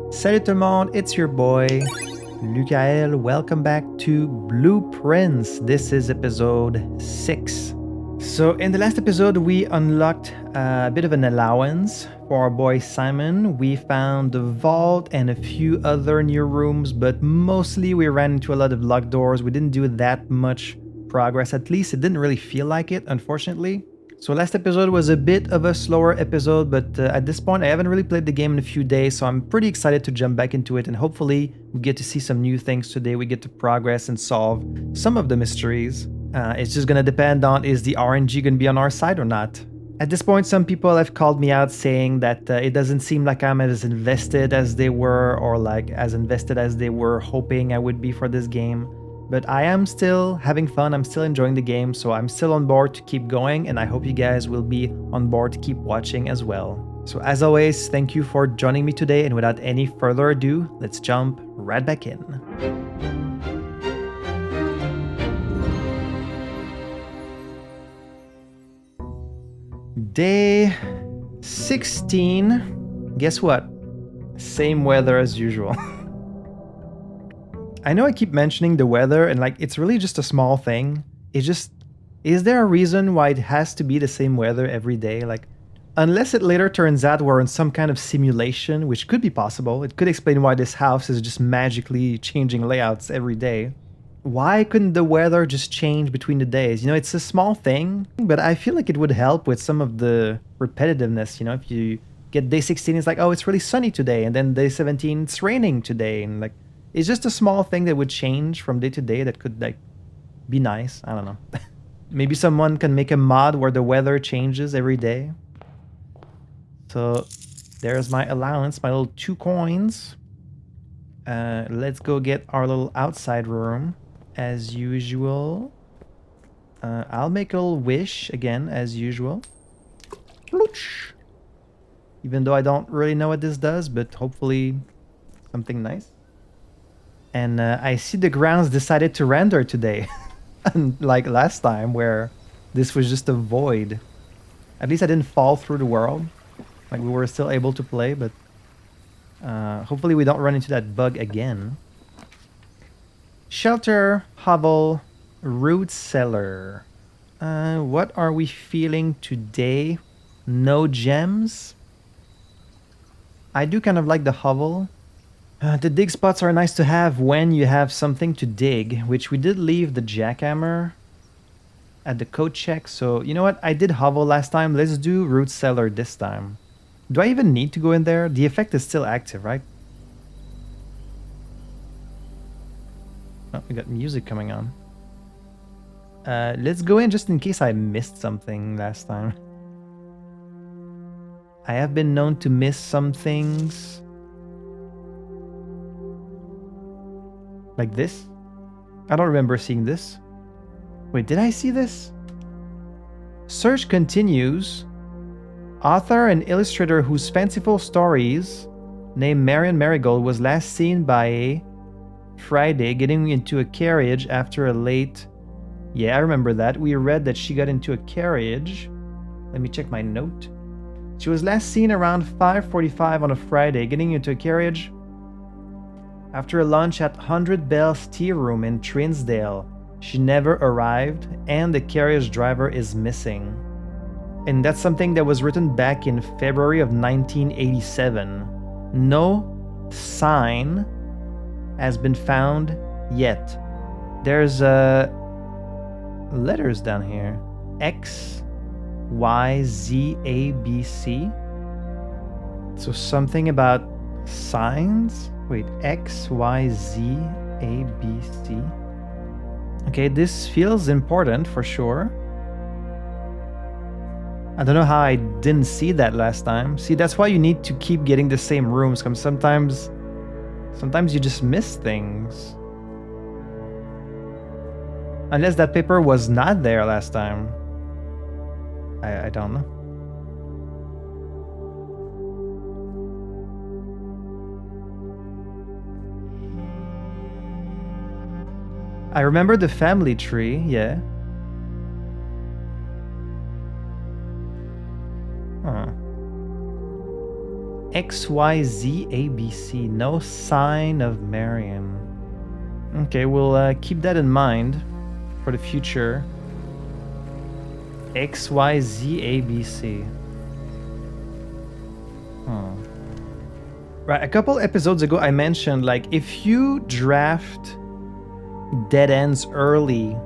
Salut tout le monde, it's your boy, Lukael. Welcome back to Blueprints. This is episode 6. So in the last episode, we unlocked a bit of an allowance for our boy Simon. We found the vault and a few other new rooms, but mostly we ran into a lot of locked doors. We didn't do that much progress. At least it didn't really feel like it, unfortunately. So last episode was a bit of a slower episode, but at this point I haven't really played the game in a few days, so I'm pretty excited to jump back into it, and hopefully we get to see some new things today. We get to progress and solve some of the mysteries. It's just gonna depend on, is the RNG gonna be on our side or not? At this point, some people have called me out saying that it doesn't seem like I'm as invested as they were, or like as invested as they were hoping I would be for this game. But I am still having fun, I'm still enjoying the game, so I'm still on board to keep going, and I hope you guys will be on board to keep watching as well. So as always, thank you for joining me today, and without any further ado, let's jump right back in. Day 16. Guess what? Same weather as usual. I know I keep mentioning the weather, and like it's really just a small thing. It's just, is there a reason why it has to be the same weather every day? Like, unless it later turns out we're in some kind of simulation, which could be possible. It could explain why this house is just magically changing layouts every day. Why couldn't the weather just change between the days? You know, it's a small thing, but I feel like it would help with some of the repetitiveness. You know, if you get day 16, it's like, oh, it's really sunny today, and then day 17, it's raining today, and like, it's just a small thing that would change from day to day that could like be nice. I don't know. Maybe someone can make a mod where the weather changes every day. So there's my allowance, my little 2 coins. Let's go get our little outside room as usual. I'll make a little wish again as usual. Even though I don't really know what this does, but hopefully something nice. And I see the grounds decided to render today. Like last time where this was just a void. At least I didn't fall through the world. Like we were still able to play, but hopefully we don't run into that bug again. Shelter, hovel, root cellar. What are we feeling today? No gems? I do kind of like the hovel. The dig spots are nice to have when you have something to dig, which we did leave the jackhammer at the code check. So you know what? I did hovel last time. Let's do root cellar this time. Do I even need to go in there? The effect is still active, right? Oh, we got music coming on. Let's go in just in case I missed something last time. I have been known to miss some things. Like this? I don't remember seeing this. Wait, did I see this? Search continues. Author and illustrator whose fanciful stories named Marion Marigold was last seen by a Friday getting into a carriage after a late... Yeah, I remember that. We read that she got into a carriage. Let me check my note. She was last seen around 5:45 on a Friday getting into a carriage after a lunch at 100 Bells Tea Room in Trinsdale. She never arrived, and the carriage driver is missing. And that's something that was written back in February of 1987. No sign has been found yet. There's letters down here. X, Y, Z, A, B, C. So something about signs? Wait, X, Y, Z, A, B, C. Okay, this feels important for sure. I don't know how I didn't see that last time. See, that's why you need to keep getting the same rooms, because sometimes you just miss things. Unless that paper was not there last time. I don't know. I remember the family tree, yeah. Huh. XYZABC. No sign of Marion. Okay, we'll keep that in mind for the future. XYZABC. Right, a couple episodes ago I mentioned, like, if you draft dead ends early,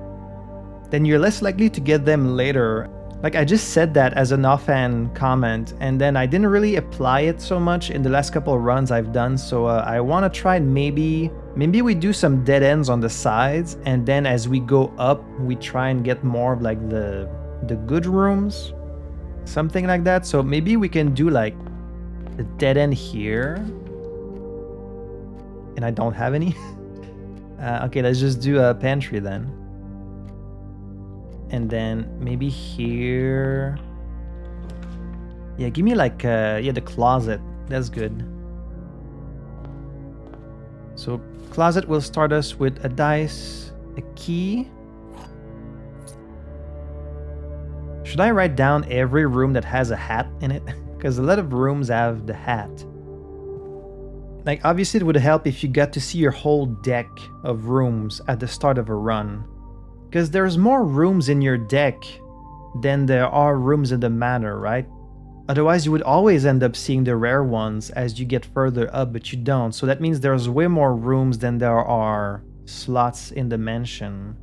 then you're less likely to get them later. Like, I just said that as an offhand comment, and then I didn't really apply it so much in the last couple of runs I've done, so I want to try and maybe we do some dead ends on the sides, and then as we go up, we try and get more of, like, the good rooms. Something like that. So maybe we can do, like, the dead end here. And I don't have any. Okay, let's just do a pantry then. And then maybe here. Yeah, give me like the closet. That's good. So closet will start us with a dice, a key. Should I write down every room that has a hat in it? Because a lot of rooms have the hat. Like, obviously it would help if you got to see your whole deck of rooms at the start of a run. Because there's more rooms in your deck than there are rooms in the manor, right? Otherwise you would always end up seeing the rare ones as you get further up, but you don't. So that means there's way more rooms than there are slots in the mansion.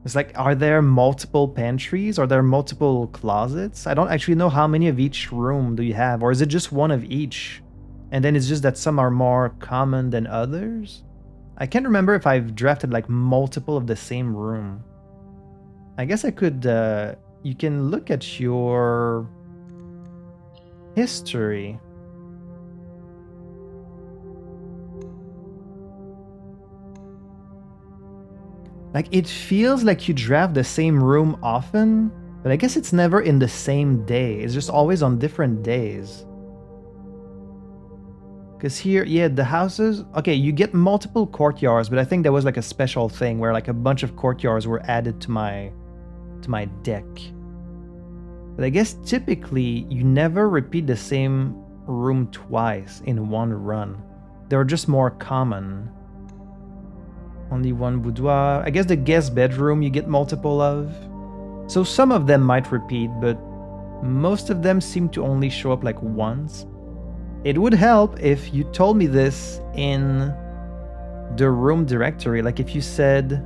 It's like, are there multiple pantries? Are there multiple closets? I don't actually know how many of each room do you have, or is it just one of each? And then it's just that some are more common than others? I can't remember if I've drafted like multiple of the same room. I guess I could, you can look at your history. Like, it feels like you draft the same room often, but I guess it's never in the same day. It's just always on different days. Because here, yeah, the houses... Okay, you get multiple courtyards, but I think there was like a special thing where like a bunch of courtyards were added to my deck. But I guess typically you never repeat the same room twice in one run. They're just more common. Only one boudoir. I guess the guest bedroom you get multiple of. So some of them might repeat, but most of them seem to only show up like once. It would help if you told me this in the room directory. Like if you said,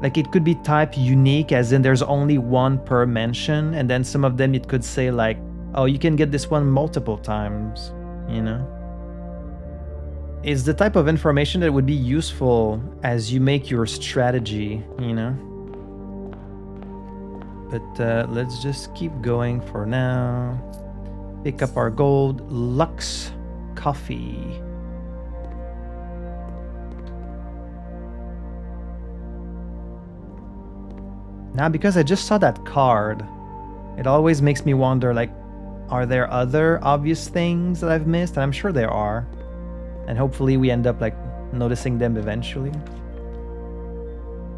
like it could be type unique, as in there's only one per mention, and then some of them it could say like, oh, you can get this one multiple times, you know? It's the type of information that would be useful as you make your strategy, you know? But let's just keep going for now. Pick up our gold. Lux Coffee. Now, because I just saw that card, it always makes me wonder, like, are there other obvious things that I've missed? And I'm sure there are. And hopefully we end up, like, noticing them eventually.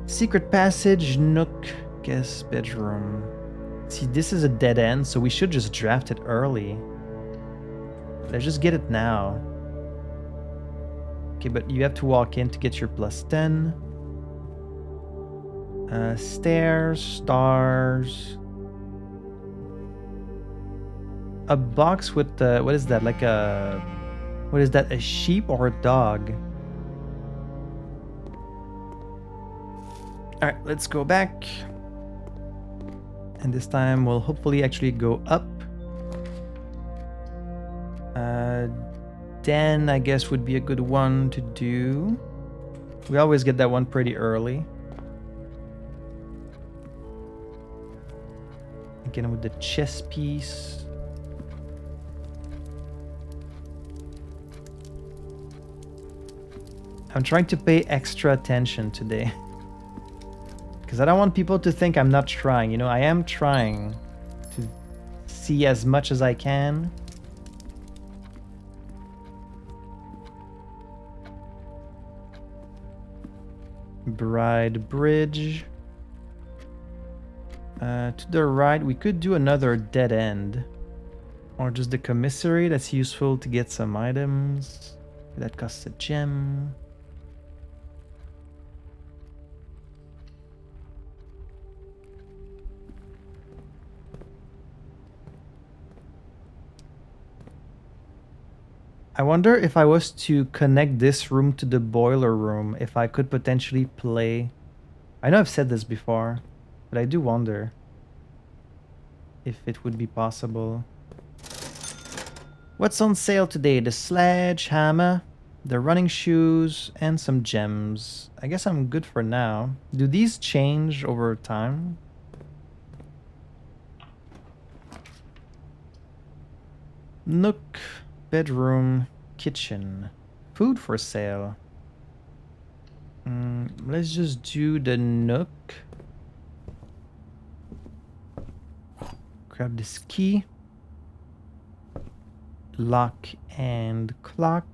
Secret passage, nook, guest bedroom. See, this is a dead end, so we should just draft it early. Let's just get it now. Okay, but you have to walk in to get your plus 10. Stairs, stars. A box with, what is that? Like a... What is that? A sheep or a dog? Alright, let's go back. And this time we'll hopefully actually go up. Den, I guess, would be a good one to do. We always get that one pretty early. Again with the chess piece. I'm trying to pay extra attention today. Because I don't want people to think I'm not trying. You know, I am trying to see as much as I can. Bride Bridge. To the right, we could do another dead end. Or just the commissary, that's useful to get some items. That costs a gem. I wonder if I was to connect this room to the boiler room, if I could potentially play. I know I've said this before, but I do wonder if it would be possible. What's on sale today? The sledgehammer, the running shoes, and some gems. I guess I'm good for now. Do these change over time? Nook, bedroom, kitchen. Food for sale. Let's just do the nook. Grab this key. Lock and clock.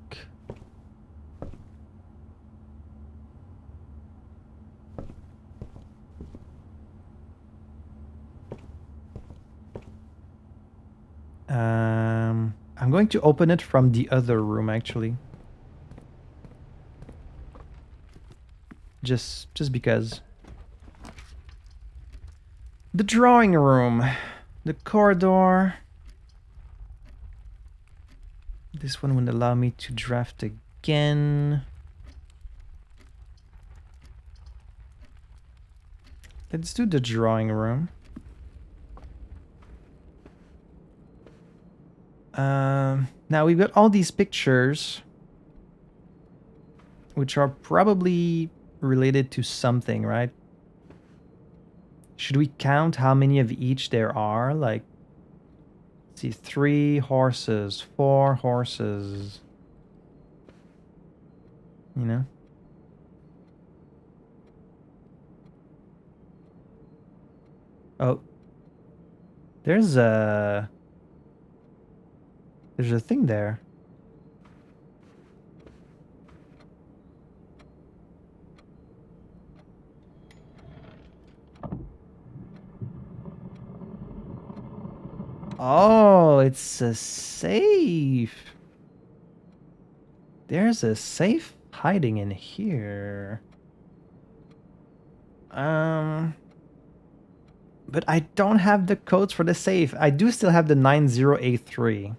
I'm going to open it from the other room actually. Just because. The drawing room. The corridor. This one would allow me to draft again. Let's do the drawing room. Now we've got all these pictures, which are probably related to something, right? Should we count how many of each there are? Like, let's see, 3 horses, 4 horses. You know? Oh. There's a thing there. Oh, it's a safe. There's a safe hiding in here. But I don't have the codes for the safe. I do still have the 9083.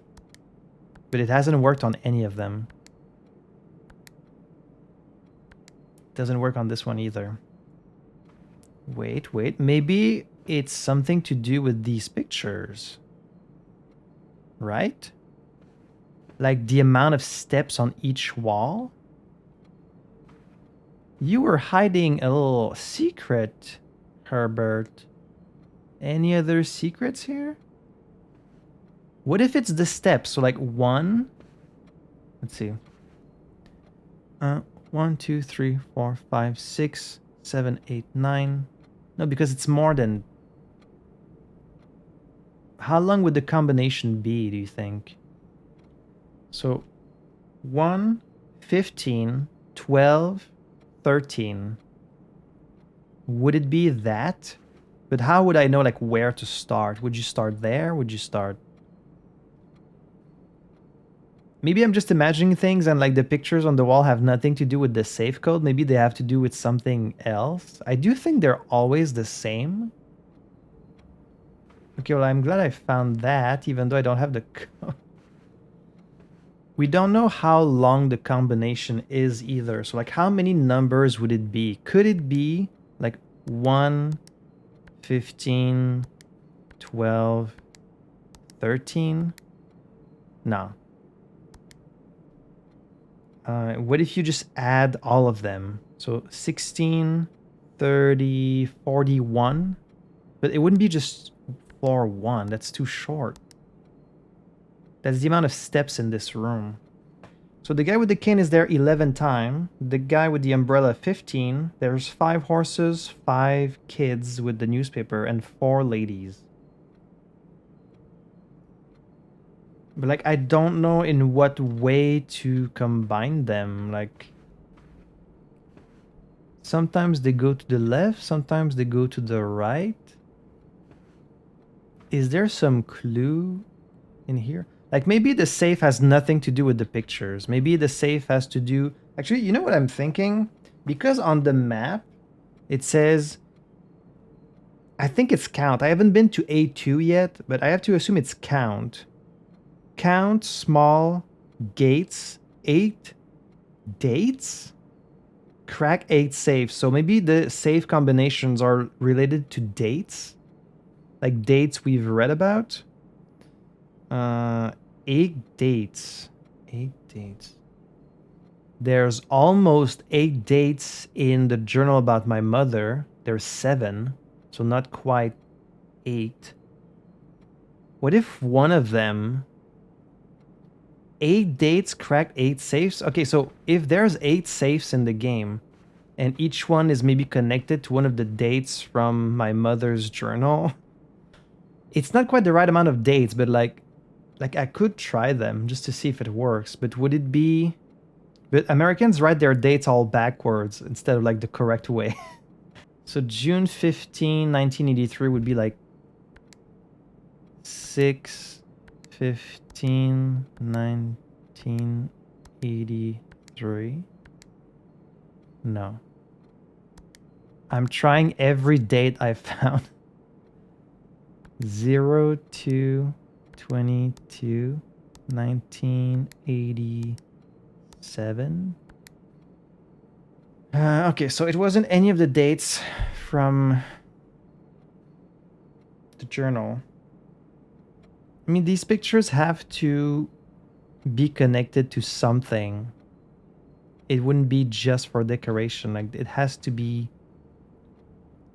But it hasn't worked on any of them. Doesn't work on this one either. Wait. Maybe it's something to do with these pictures. Right? Like the amount of steps on each wall? You were hiding a little secret, Herbert. Any other secrets here? What if it's the steps? So like 1. Let's see. 1, 2, 3, 4, 5, 6, 7, 8, 9. No, because it's more than. How long would the combination be, do you think? So 1, 15, 12, 13. Would it be that? But how would I know like where to start? Would you start there? Would you start? Maybe I'm just imagining things and like the pictures on the wall have nothing to do with the safe code. Maybe they have to do with something else. I do think they're always the same. Okay, well, I'm glad I found that, even though I don't have the code. We don't know how long the combination is either. So like how many numbers would it be? Could it be like 1, 15, 12, 13? No. What if you just add all of them? So 16, 30, 41. But it wouldn't be just floor 1. That's too short. That's the amount of steps in this room. So the guy with the cane is there 11 times. The guy with the umbrella 15. There's 5 horses, 5 kids with the newspaper, and 4 ladies. But like, I don't know in what way to combine them. Like, sometimes they go to the left, sometimes they go to the right. Is there some clue in here? Like maybe the safe has nothing to do with the pictures. Maybe the safe has to do... Actually, you know what I'm thinking? Because on the map, it says... I think it's count. I haven't been to A2 yet, but I have to assume it's count. Count, small, gates, 8 dates? Crack 8 safes. So maybe the safe combinations are related to dates? Like dates we've read about? 8 dates. 8 dates. There's almost 8 dates in the journal about my mother. There's 7, so not quite 8. What if one of them... 8 dates cracked 8 safes? Okay, so if there's 8 safes in the game, and each one is maybe connected to one of the dates from my mother's journal, it's not quite the right amount of dates, but like I could try them just to see if it works. But would it be... But Americans write their dates all backwards instead of like the correct way. So June 15, 1983 would be like 6/15/1983. No. I'm trying every date I found. 02/22/1987. Okay, so it wasn't any of the dates from the journal. I mean, these pictures have to be connected to something. It wouldn't be just for decoration. Like, it has to be...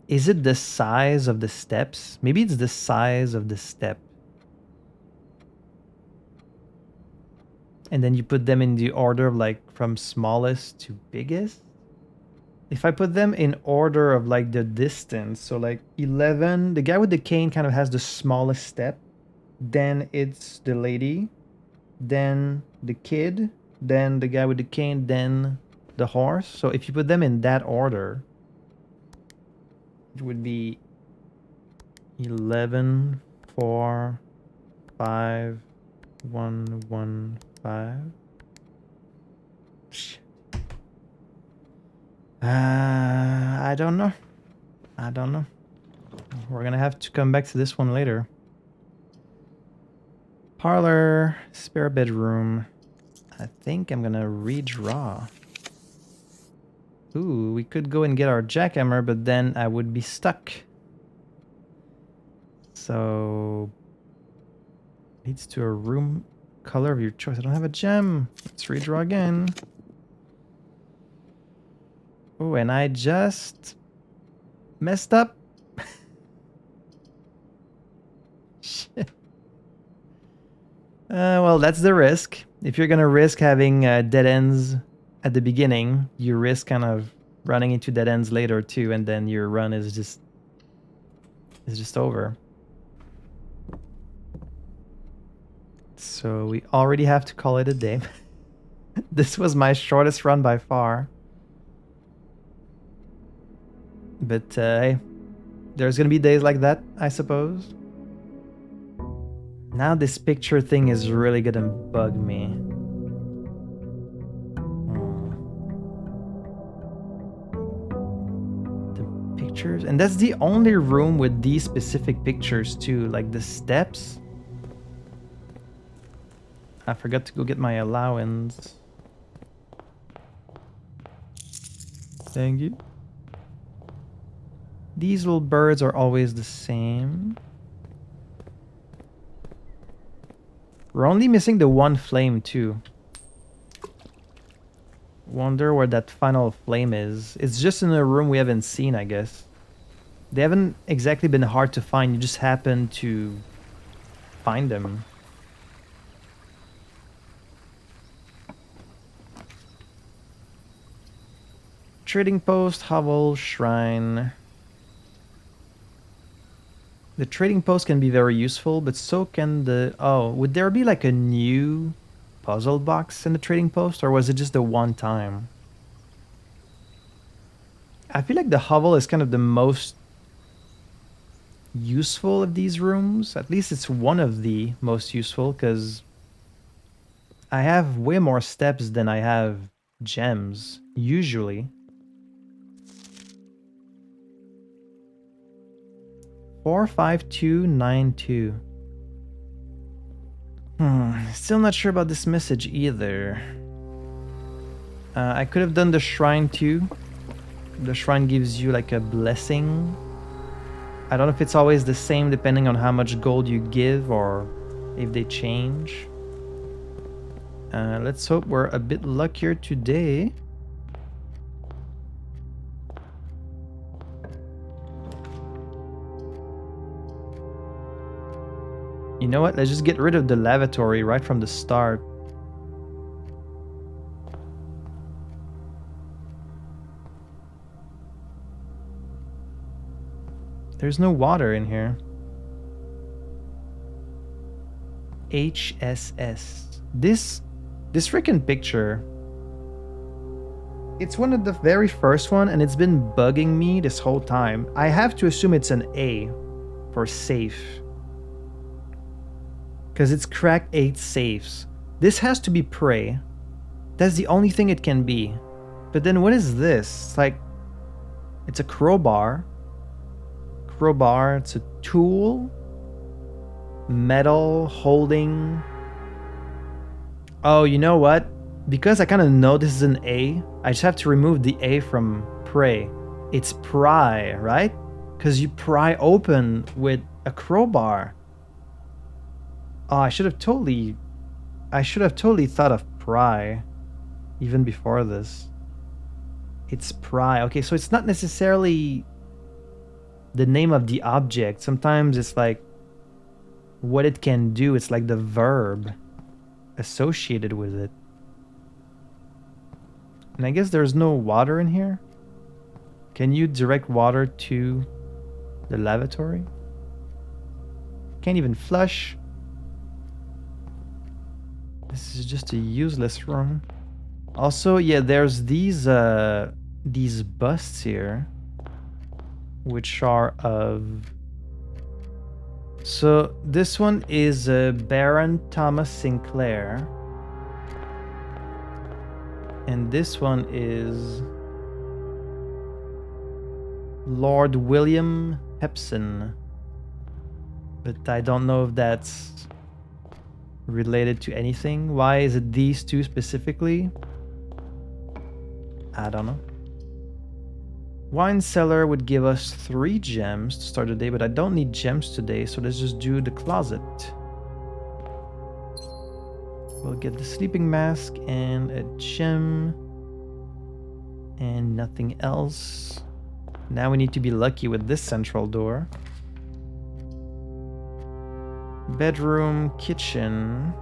Is it the size of the steps? Maybe it's the size of the step. And then you put them in the order of like from smallest to biggest. If I put them in order of like the distance, so like 11, the guy with the cane kind of has the smallest step. Then it's the lady, then the kid, then the guy with the cane, then the horse. So if you put them in that order, it would be 11, 4, 5, 1, 1, 5. Shit. I don't know. I don't know. We're gonna have to come back to this one later. Parlor, spare bedroom. I think I'm gonna redraw. Ooh, we could go and get our jackhammer, but then I would be stuck. So... leads to a room color of your choice. I don't have a gem. Let's redraw again. Oh, and I just... messed up. Shit. Well, that's the risk. If you're gonna risk having dead ends at the beginning, you risk kind of running into dead ends later too, and then your run is just over. So we already have to call it a day. This was my shortest run by far. But hey, there's gonna be days like that, I suppose. Now this picture thing is really gonna bug me. Pictures, and that's the only room with these specific pictures too, like the steps. I forgot to go get my allowance. Thank you. These little birds are always the same. We're only missing the one flame too. Wonder where that final flame is. It's just in a room we haven't seen, I guess. They haven't exactly been hard to find. You just happen to find them. Trading post, hovel, shrine. The trading post can be very useful, but so can the... Oh, would there be like a new puzzle box in the trading post, or was it just the one time? I feel like the hovel is kind of the most useful of these rooms. At least it's one of the most useful, because I have way more steps than I have gems, usually. 45292. Still not sure about this message either. I could have done the shrine too. The shrine gives you like a blessing. I don't know if it's always the same depending on how much gold you give or if they change. Let's hope we're a bit luckier today. You know what? Let's just get rid of the lavatory right from the start. There's no water in here. HSS. This freaking picture. It's one of the very first one, and it's been bugging me this whole time. I have to assume it's an A for safe. Because it's cracked 8 safes. This has to be prey. That's the only thing it can be. But then what is this? It's like, it's a crowbar. Crowbar, it's a tool. Metal, holding. Oh, you know what? Because I kind of know this is an A, I just have to remove the A from prey. It's pry, right? Because you pry open with a crowbar. Oh, I should have totally thought of pry even before this. It's pry. Okay, so it's not necessarily the name of the object. Sometimes it's like what it can do. It's like the verb associated with it. And I guess there's no water in here. Can you direct water to the lavatory? Can't even flush. This is just a useless room. Also, yeah, there's these busts here, which are of. So this one is Baron Thomas Sinclair, and this one is Lord William Hepson, but I don't know if that's related to anything. Why is it these two specifically? I don't know. Wine cellar would give us 3 gems to start the day, but I don't need gems today, so let's just do the closet. We'll get the sleeping mask and a gem and nothing else. Now we need to be lucky with this central door. Bedroom, kitchen.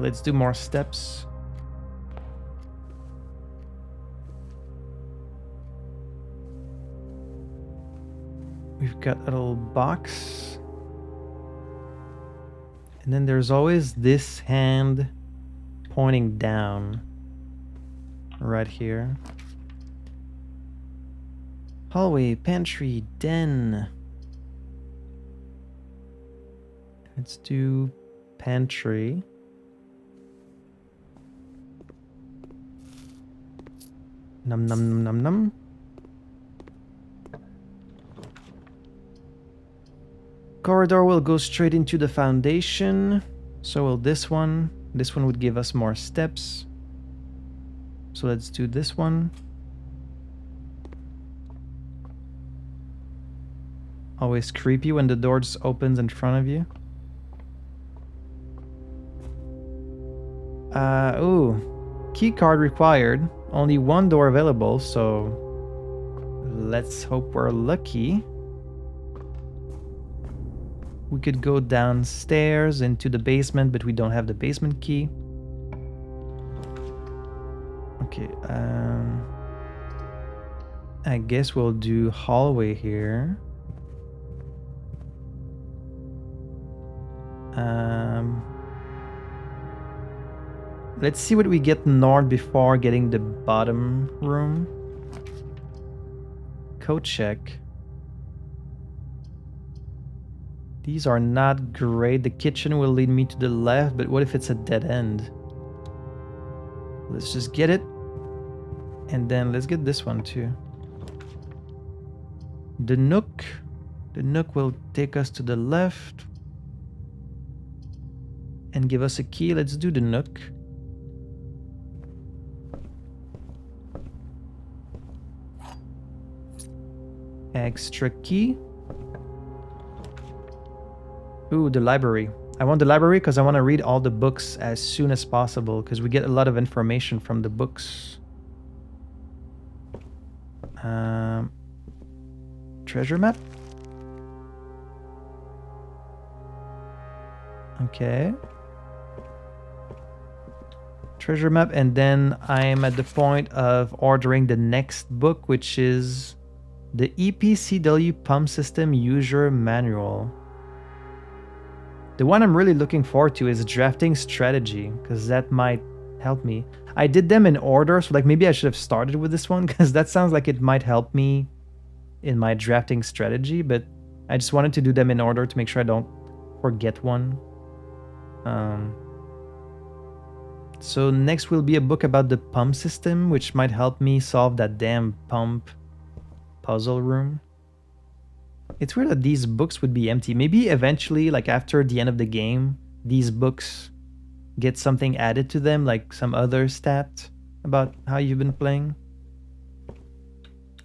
Let's do more steps. We've got a little box. And then there's always this hand pointing down right here. Hallway, pantry, den. Let's do pantry. Num num num num num. Corridor will go straight into the foundation. So will this one. This one would give us more steps. So let's do this one. Always creepy when the door just opens in front of you. Ooh. Key card required. Only 1 door available, so let's hope we're lucky. We could go downstairs into the basement, but we don't have the basement key. Okay, I guess we'll do hallway here. Let's see what we get north before getting the bottom room. coat check. These are not great. The kitchen will lead me to the left, but what if it's a dead end? Let's just get it. And then let's get this one too. The nook. The nook will take us to the left and give us a key. Let's do the nook. Extra key. Ooh, the library. I want the library because I want to read all the books as soon as possible because we get a lot of information from the books. Treasure map? Okay. Treasure map, and then I'm at the point of ordering the next book, which is the EPCW Pump System User Manual. The one I'm really looking forward to is Drafting Strategy, because that might help me. I did them in order, so like maybe I should have started with this one, because that sounds like it might help me in my drafting strategy, but I just wanted to do them in order to make sure I don't forget one. So next will be a book about the pump system, which might help me solve that damn pump puzzle room. It's weird that these books would be empty. Maybe eventually, like after the end of the game, these books get something added to them, like some other stat about how you've been playing.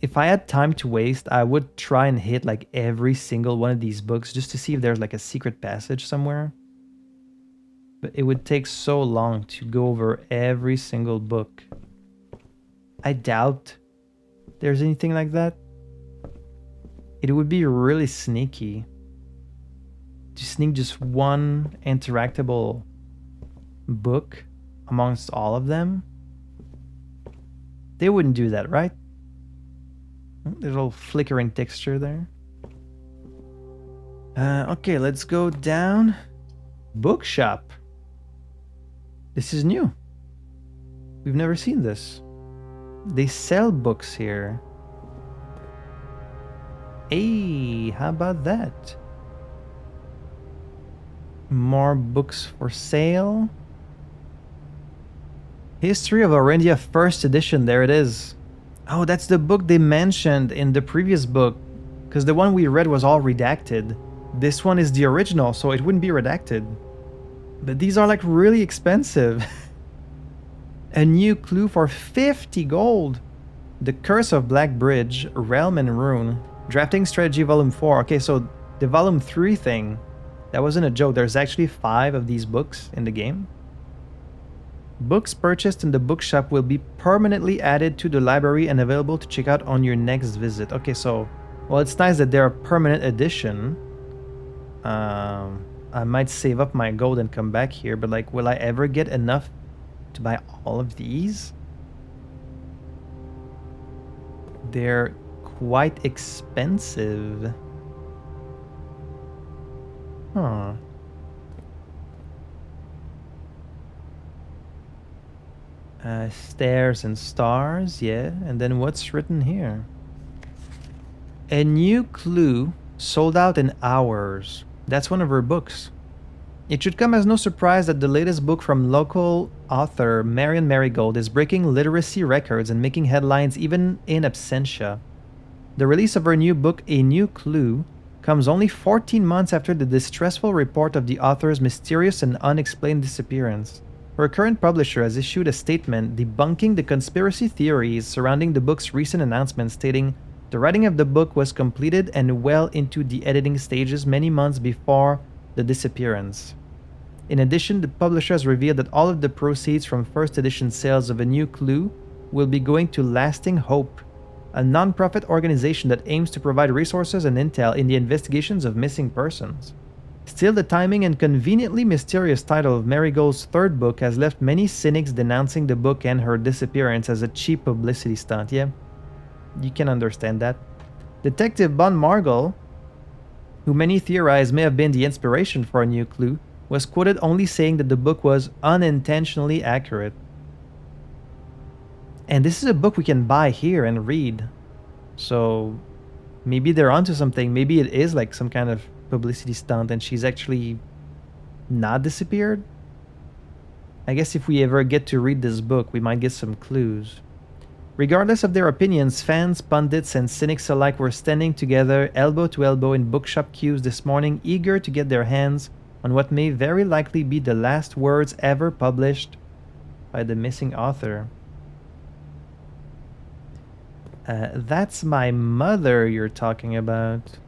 If I had time to waste, I would try and hit like every single one of these books just to see if there's like a secret passage somewhere. But it would take so long to go over every single book. I doubt there's anything like that. It would be really sneaky to sneak just one interactable book amongst all of them. They wouldn't do that, right? There's a little flickering texture there. Okay, let's go down. Bookshop. This is new. We've never seen this. They sell books here. Hey, how about that? More books for sale. History of Arendia First Edition, there it is. Oh, that's the book they mentioned in the previous book, because the one we read was all redacted. This one is the original, so it wouldn't be redacted. But these are like really expensive. A new clue for 50 gold. The Curse of Black Bridge, Realm and Rune. Drafting Strategy Volume 4. Okay, so the Volume 3 thing, that wasn't a joke. There's actually 5 of these books in the game. Books purchased in the bookshop will be permanently added to the library and available to check out on your next visit. Okay, so, well, it's nice that they're a permanent edition. I might save up my gold and come back here, but like, will I ever get enough to buy all of these? They're quite expensive. Huh. Stairs and stars, yeah. And then what's written here? A new clue sold out in hours. That's one of her books. It should come as no surprise that the latest book from local author Marion Marigold is breaking literacy records and making headlines even in absentia. The release of her new book, A New Clue, comes only 14 months after the distressful report of the author's mysterious and unexplained disappearance. Her current publisher has issued a statement debunking the conspiracy theories surrounding the book's recent announcement, stating, "The writing of the book was completed and well into the editing stages many months before the disappearance." In addition, the publisher has revealed that all of the proceeds from first edition sales of A New Clue will be going to Lasting Hope, a non-profit organization that aims to provide resources and intel in the investigations of missing persons. Still, the timing and conveniently mysterious title of Marigold's third book has left many cynics denouncing the book and her disappearance as a cheap publicity stunt. Yeah, you can understand that. Detective Bon Margall, who many theorize may have been the inspiration for A New Clue, was quoted only saying that the book was unintentionally accurate. And this is a book we can buy here and read. So Maybe they're onto something. Maybe it is like some kind of publicity stunt and she's actually not disappeared. I guess if we ever get to read this book, we might get some clues. Regardless of their opinions, fans, pundits, and cynics alike were standing together, elbow to elbow in bookshop queues this morning, eager to get their hands on what may very likely be the last words ever published by the missing author. That's my mother you're talking about.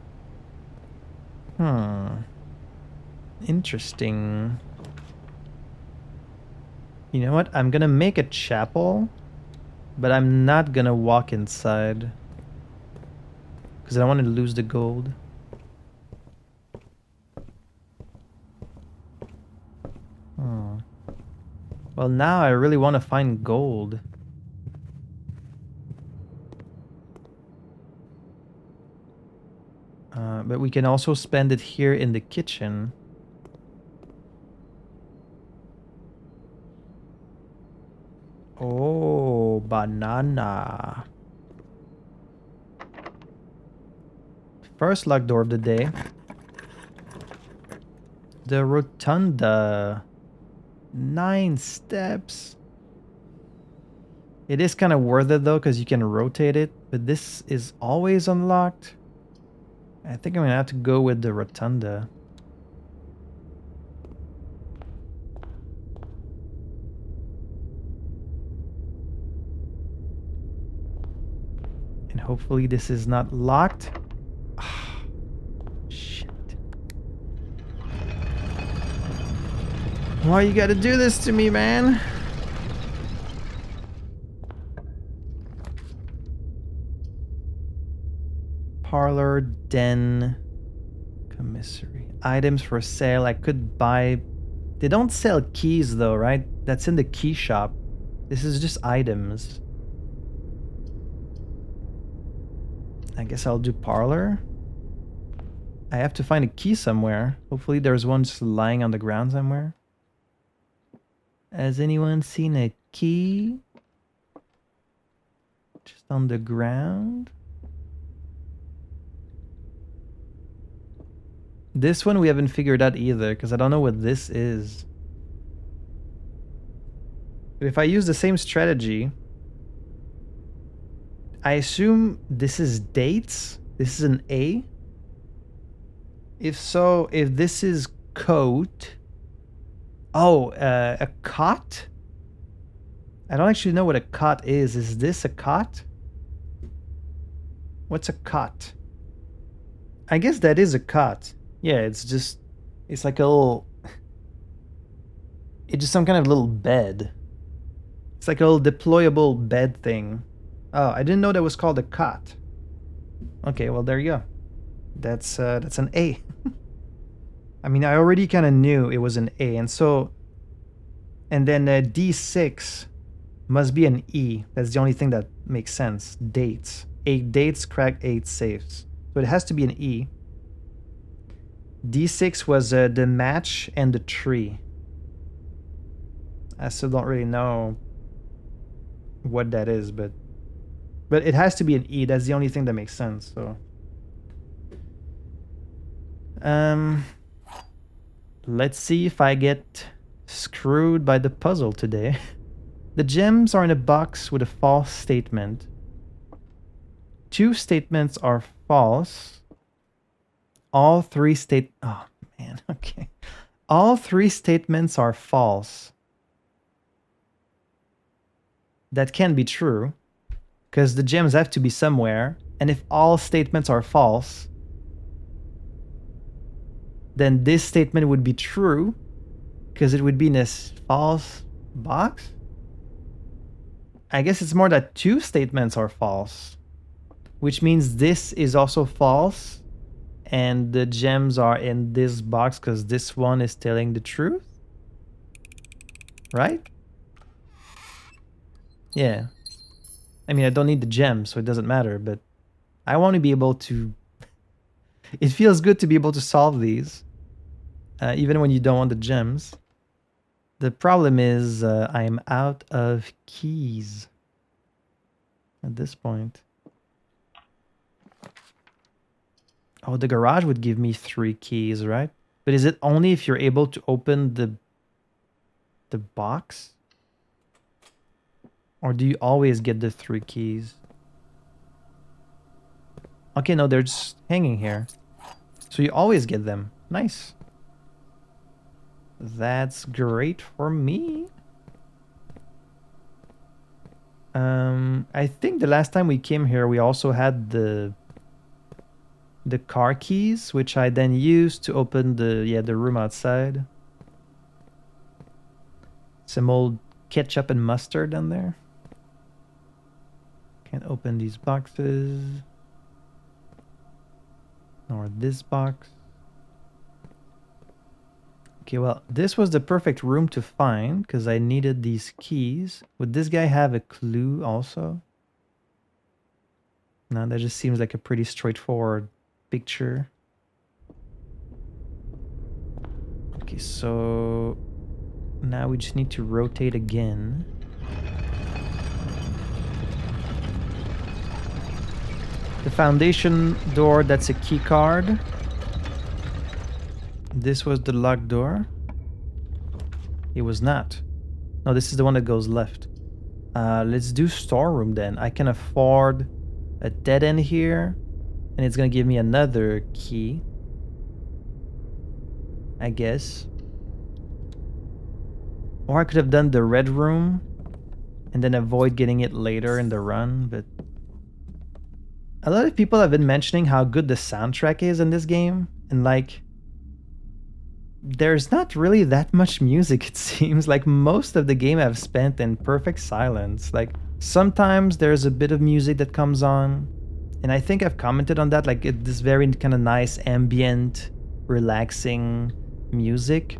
Interesting. You know what? I'm gonna make a chapel, but I'm not gonna walk inside because I don't want to lose the gold. Well, now I really want to find gold. But we can also spend it here in the kitchen. Oh, banana. First locked door of the day. The rotunda. 9 steps. It is kind of worth it though, because you can rotate it, but this is always unlocked. I think I'm gonna have to go with the rotunda. And hopefully this is not locked. Shit. Why you gotta do this to me, man? Parlor, den, commissary. Items for sale. I could buy... They don't sell keys though, right? That's in the key shop. This is just items. I guess I'll do parlor. I have to find a key somewhere. Hopefully there's one just lying on the ground somewhere. Has anyone seen a key? Just on the ground? This one we haven't figured out either, because I don't know what this is. But if I use the same strategy, I assume this is dates. This is an A. If so, if this is coat... Oh, a cot? I don't actually know what a cot is. Is this a cot? What's a cot? I guess that is a cot. Yeah, it's just... It's like a little... It's just some kind of little bed. It's like a little deployable bed thing. Oh, I didn't know that was called a cot. Okay, well there you go. That's an A. I mean, I already kind of knew it was an A, and so... And then D6 must be an E. That's the only thing that makes sense. Dates. 8 dates, crack 8 safes. So it has to be an E. D6 was the match and the tree. I still don't really know what that is, but it has to be an E. That's the only thing that makes sense. So, let's see if I get screwed by the puzzle today. The gems are in a box with a false statement. 2 statements are false. All 3 oh man, okay. All 3 statements are false. That can be true, because the gems have to be somewhere, and if all statements are false, then this statement would be true, because it would be in a false box? I guess it's more that 2 statements are false, which means this is also false, and the gems are in this box because this one is telling the truth? Right? Yeah. I mean, I don't need the gems, so it doesn't matter, but I want to be able to... It feels good to be able to solve these, even when you don't want the gems. The problem is I'm out of keys at this point. Oh, the garage would give me 3 keys, right? But is it only if you're able to open the box? Or do you always get the 3 keys? Okay, no, they're just hanging here. So you always get them. Nice. That's great for me. I think the last time we came here, we also had the car keys, which I then used to open the room outside. Some old ketchup and mustard in there. Can't open these boxes. Nor this box. Okay, well, this was the perfect room to find because I needed these keys. Would this guy have a clue also? No, that just seems like a pretty straightforward picture. Okay, so now we just need to rotate again. The foundation door, that's a key card. This was the locked door. It was not. No, this is the one that goes left. Let's do storeroom then. I can afford a dead end here. And it's gonna give me another key. I guess. Or I could have done the red room. And then avoid getting it later in the run, but... A lot of people have been mentioning how good the soundtrack is in this game. And like... There's not really that much music, it seems. Like, most of the game I've spent in perfect silence. Like, sometimes there's a bit of music that comes on. And I think I've commented on that, like, this very kind of nice, ambient, relaxing music.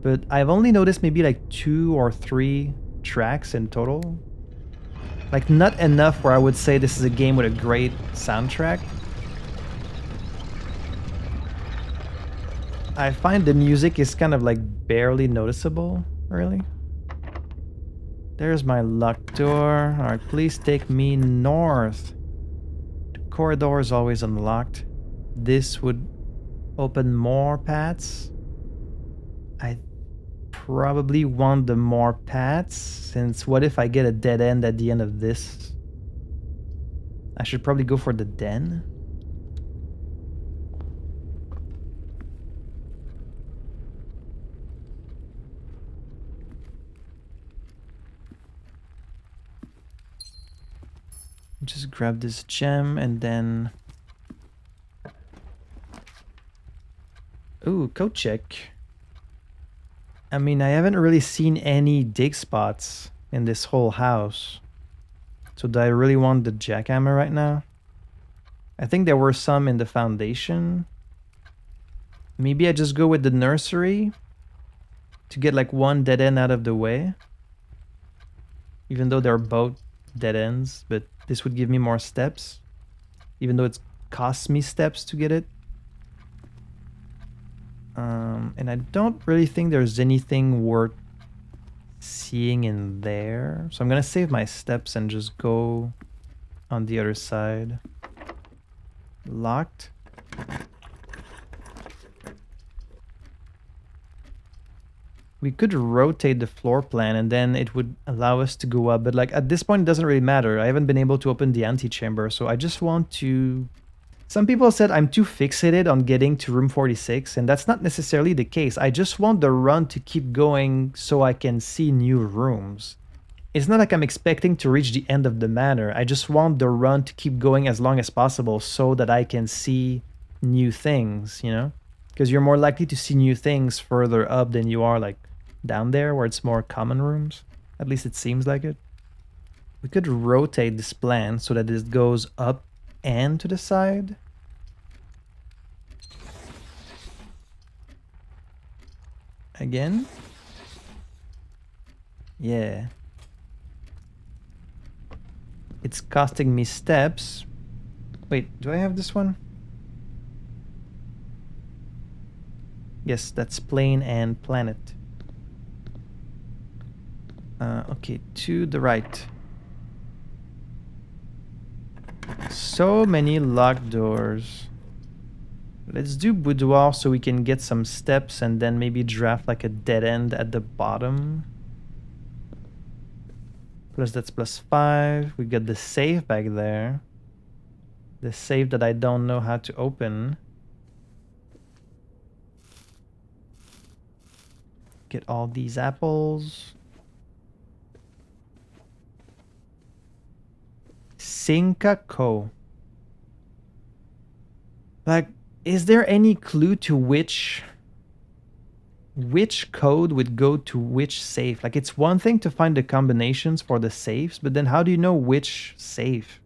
But I've only noticed maybe like 2 or 3 tracks in total. Like, not enough where I would say this is a game with a great soundtrack. I find the music is kind of like barely noticeable, really. There's my locked door. Alright, please take me north. The corridor is always unlocked. This would open more paths. I probably want the more paths, since what if I get a dead end at the end of this? I should probably go for the den. Just grab this gem and then... Ooh, coat check. I mean, I haven't really seen any dig spots in this whole house. So do I really want the jackhammer right now? I think there were some in the foundation. Maybe I just go with the nursery to get like one dead end out of the way. Even though they're both dead ends, but this would give me more steps. Even though it costs me steps to get it. And I don't really think there's anything worth seeing in there. So I'm gonna save my steps and just go on the other side. Locked. We could rotate the floor plan and then it would allow us to go up. But like at this point, it doesn't really matter. I haven't been able to open the antechamber. So I just want to... Some people said I'm too fixated on getting to room 46. And that's not necessarily the case. I just want the run to keep going so I can see new rooms. It's not like I'm expecting to reach the end of the manor. I just want the run to keep going as long as possible so that I can see new things, you know? Because you're more likely to see new things further up than you are like down there where it's more common rooms. At least it seems like it. We could rotate this plan so that it goes up and to the side. Again. Yeah. It's costing me steps. Wait, do I have this one? Yes, that's plane and planet. Okay, to the right. So many locked doors. Let's do boudoir so we can get some steps and then maybe draft like a dead end at the bottom. Plus that's +5. We got the safe back there. The safe that I don't know how to open. Get all these apples. Sinca Co. Like, is there any clue to which code would go to which safe? Like, it's one thing to find the combinations for the safes, but then how do you know which safe?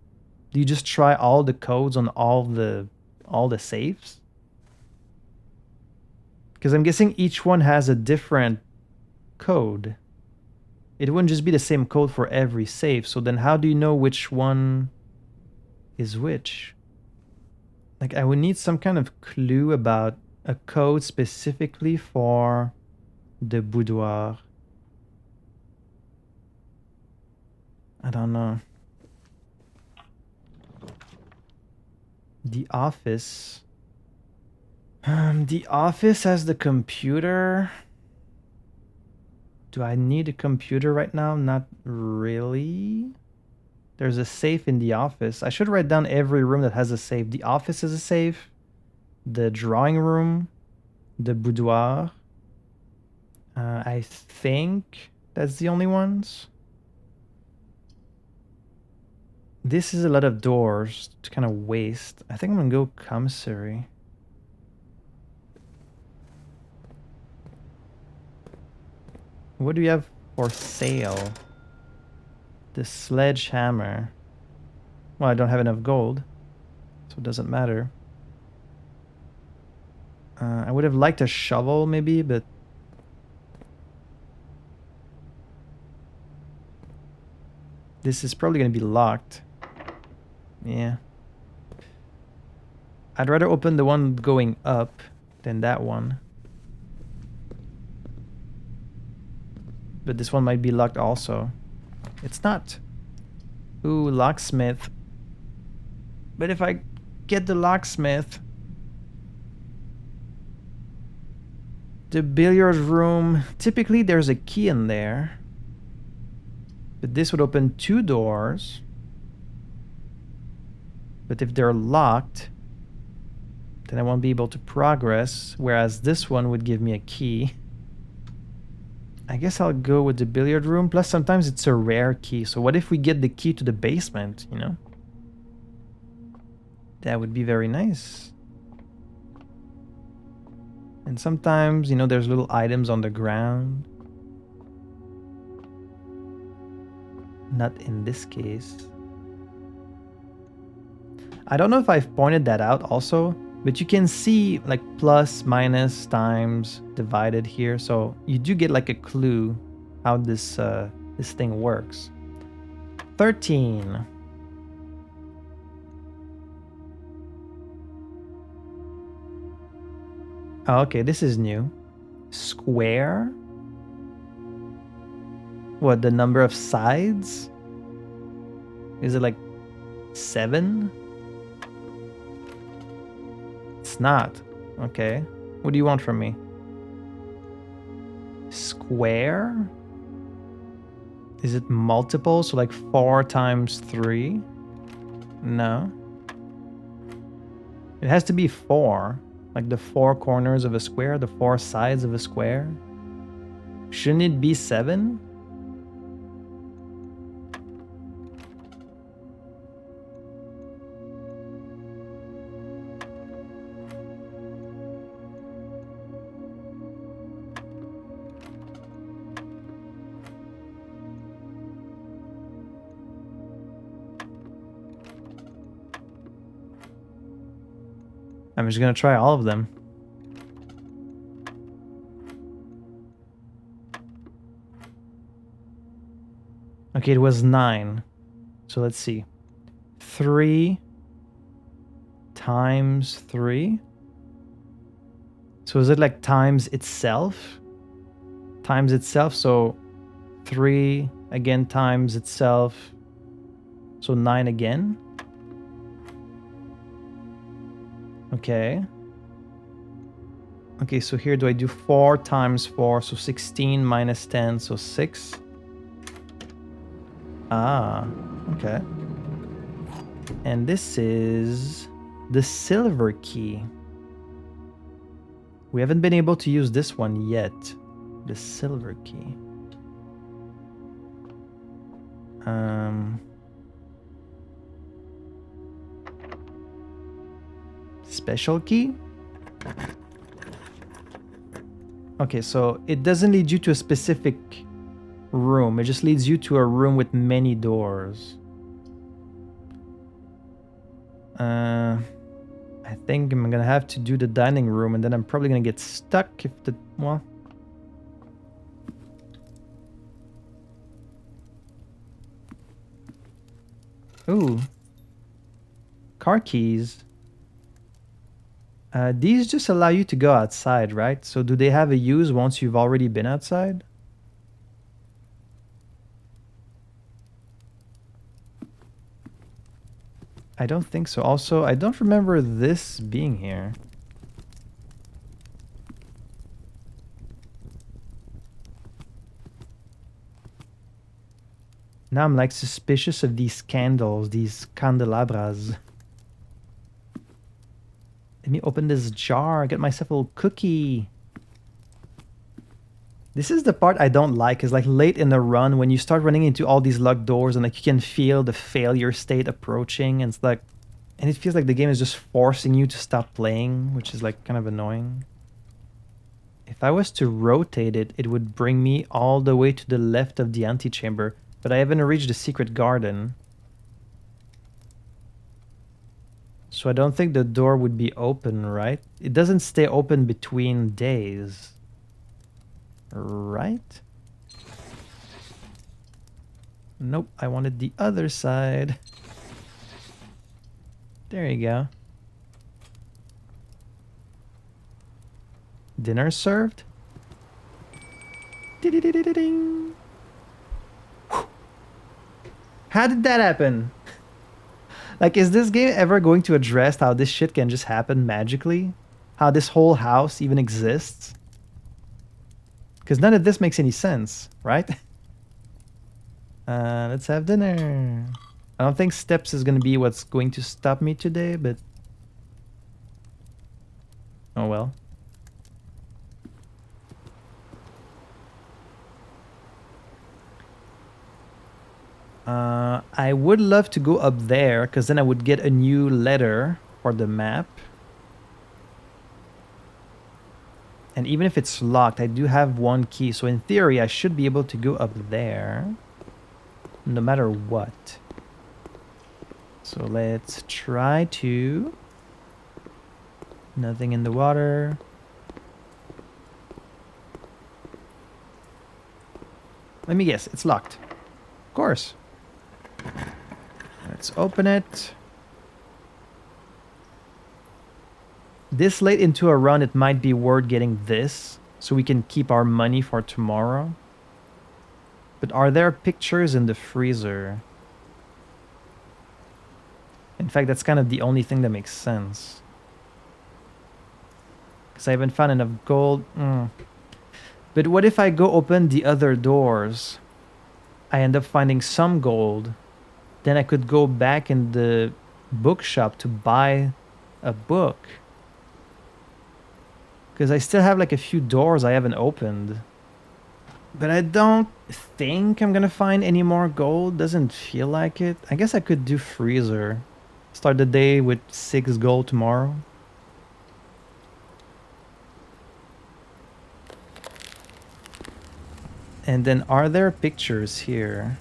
Do you just try all the codes on all the safes? Because I'm guessing each one has a different code. It wouldn't just be the same code for every safe. So then how do you know which one is which? Like, I would need some kind of clue about a code specifically for the boudoir. I don't know. The office. The office has the computer. Do I need a computer right now? Not really. There's a safe in the office. I should write down every room that has a safe. The office is a safe. The drawing room. The boudoir. I think that's the only ones. This is a lot of doors to kind of waste. I think I'm gonna go commissary. What do we have for sale? The sledgehammer. Well, I don't have enough gold, so it doesn't matter. I would have liked a shovel maybe, but this is probably going to be locked. Yeah. I'd rather open the one going up than that one. But this one might be locked also. It's not. Ooh, locksmith. But if I get the locksmith, the billiard room, typically there's a key in there. But this would open 2 doors. But if they're locked, then I won't be able to progress, whereas this one would give me a key. I guess I'll go with the billiard room. Plus, sometimes it's a rare key. So what if we get the key to the basement, you know? That would be very nice. And sometimes, you know, there's little items on the ground. Not in this case. I don't know if I've pointed that out also, but you can see like plus, minus, times, divided here. So you do get like a clue how this thing works. 13. Oh, okay, this is new. Square? What, the number of sides? Is it like 7? It's not. Okay. What do you want from me? Square? Is it multiple? So like 4 times 3? No. It has to be 4. Like the 4 corners of a square, the 4 sides of a square. Shouldn't it be 7? I'm just gonna try all of them. Okay, it was 9. So let's see. 3 times 3. So is it like times itself? Times itself, so 3 again times itself. So 9 again. Okay. Okay, so here do I do 4 times 4? So 16 minus 10, so 6. Ah, okay. And this is the silver key. We haven't been able to use this one yet. The silver key. Special key? Okay, so it doesn't lead you to a specific room. It just leads you to a room with many doors. I think I'm gonna have to do the dining room, and then I'm probably gonna get stuck if the... well... Ooh. Car keys. These just allow you to go outside, right? So do they have a use once you've already been outside? I don't think so. Also, I don't remember this being here. Now I'm like suspicious of these candles, these candelabras. Let me open this jar, get myself a little cookie. This is the part I don't like, is like late in the run when you start running into all these locked doors and like you can feel the failure state approaching, and it's like, and it feels like the game is just forcing you to stop playing, which is like kind of annoying. If I was to rotate it, it would bring me all the way to the left of the antechamber, but I haven't reached the secret garden. So I don't think the door would be open, right? It doesn't stay open between days. Right? Nope, I wanted the other side. There you go. Dinner served? Ding. How did that happen? Like, is this game ever going to address how this shit can just happen magically? How this whole house even exists? Because none of this makes any sense, right? Let's have dinner. I don't think steps is going to be what's going to stop me today, but... oh well. I would love to go up there, because then I would get a new letter for the map. And even if it's locked, I do have one key. So in theory, I should be able to go up there. No matter what. So let's try to... nothing in the water. Let me guess, it's locked. Of course. Let's open it. This late into a run, it might be worth getting this, so we can keep our money for tomorrow. But are there pictures in the freezer? In fact, that's kind of the only thing that makes sense. Because I haven't found enough gold. But what if I go open the other doors? I end up finding some gold. Then I could go back in the bookshop to buy a book. Because I still have like a few doors I haven't opened. But I don't think I'm gonna find any more gold. Doesn't feel like it. I guess I could do freezer. Start the day with 6 gold tomorrow. And then are there pictures here?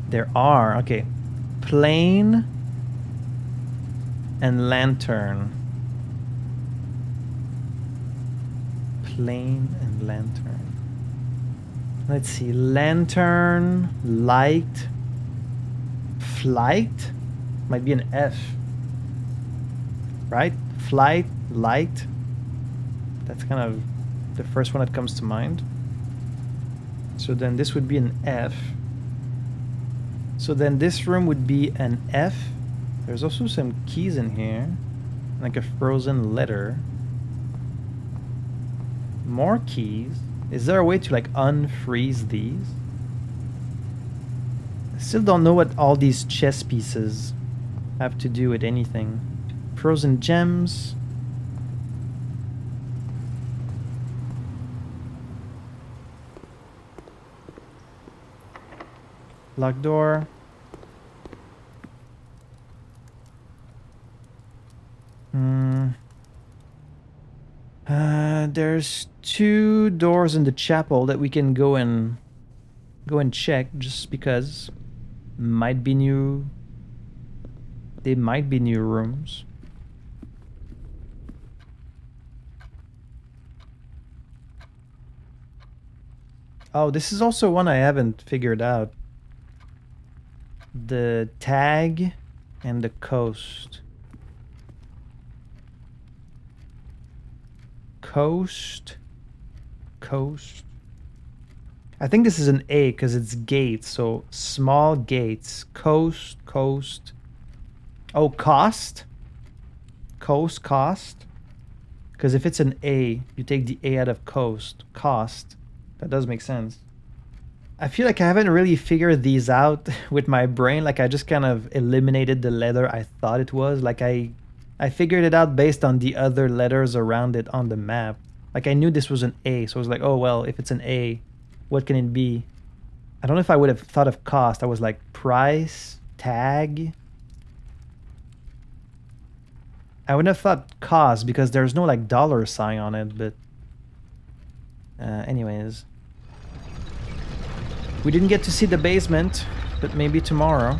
There are. Okay. Plane and lantern. Plane and lantern. Let's see. Lantern, light, flight. Might be an F. Right? Flight, light. That's kind of the first one that comes to mind. So then this would be an F. So then this room would be an F. There's also some keys in here. Like a frozen letter. More keys. Is there a way to like unfreeze these? I still don't know what all these chess pieces have to do with anything. Frozen gems. Locked door. There's 2 doors in the chapel that we can go and check just because might be new. They might be new rooms. Oh, this is also one I haven't figured out. The tag and the coast. Coast. I think this is an A because it's gates, so small gates. Coast. Oh, cost? Cost? Because if it's an A, you take the A out of coast. Cost. That does make sense. I feel like I haven't really figured these out with my brain. Like I just kind of eliminated the letter I thought it was. Like I figured it out based on the other letters around it on the map. Like I knew this was an A, so I was like, oh well, if it's an A, what can it be? I don't know if I would have thought of cost. I was like price, tag. I wouldn't have thought cost because there's no like dollar sign on it, but anyways. We didn't get to see the basement, but maybe tomorrow.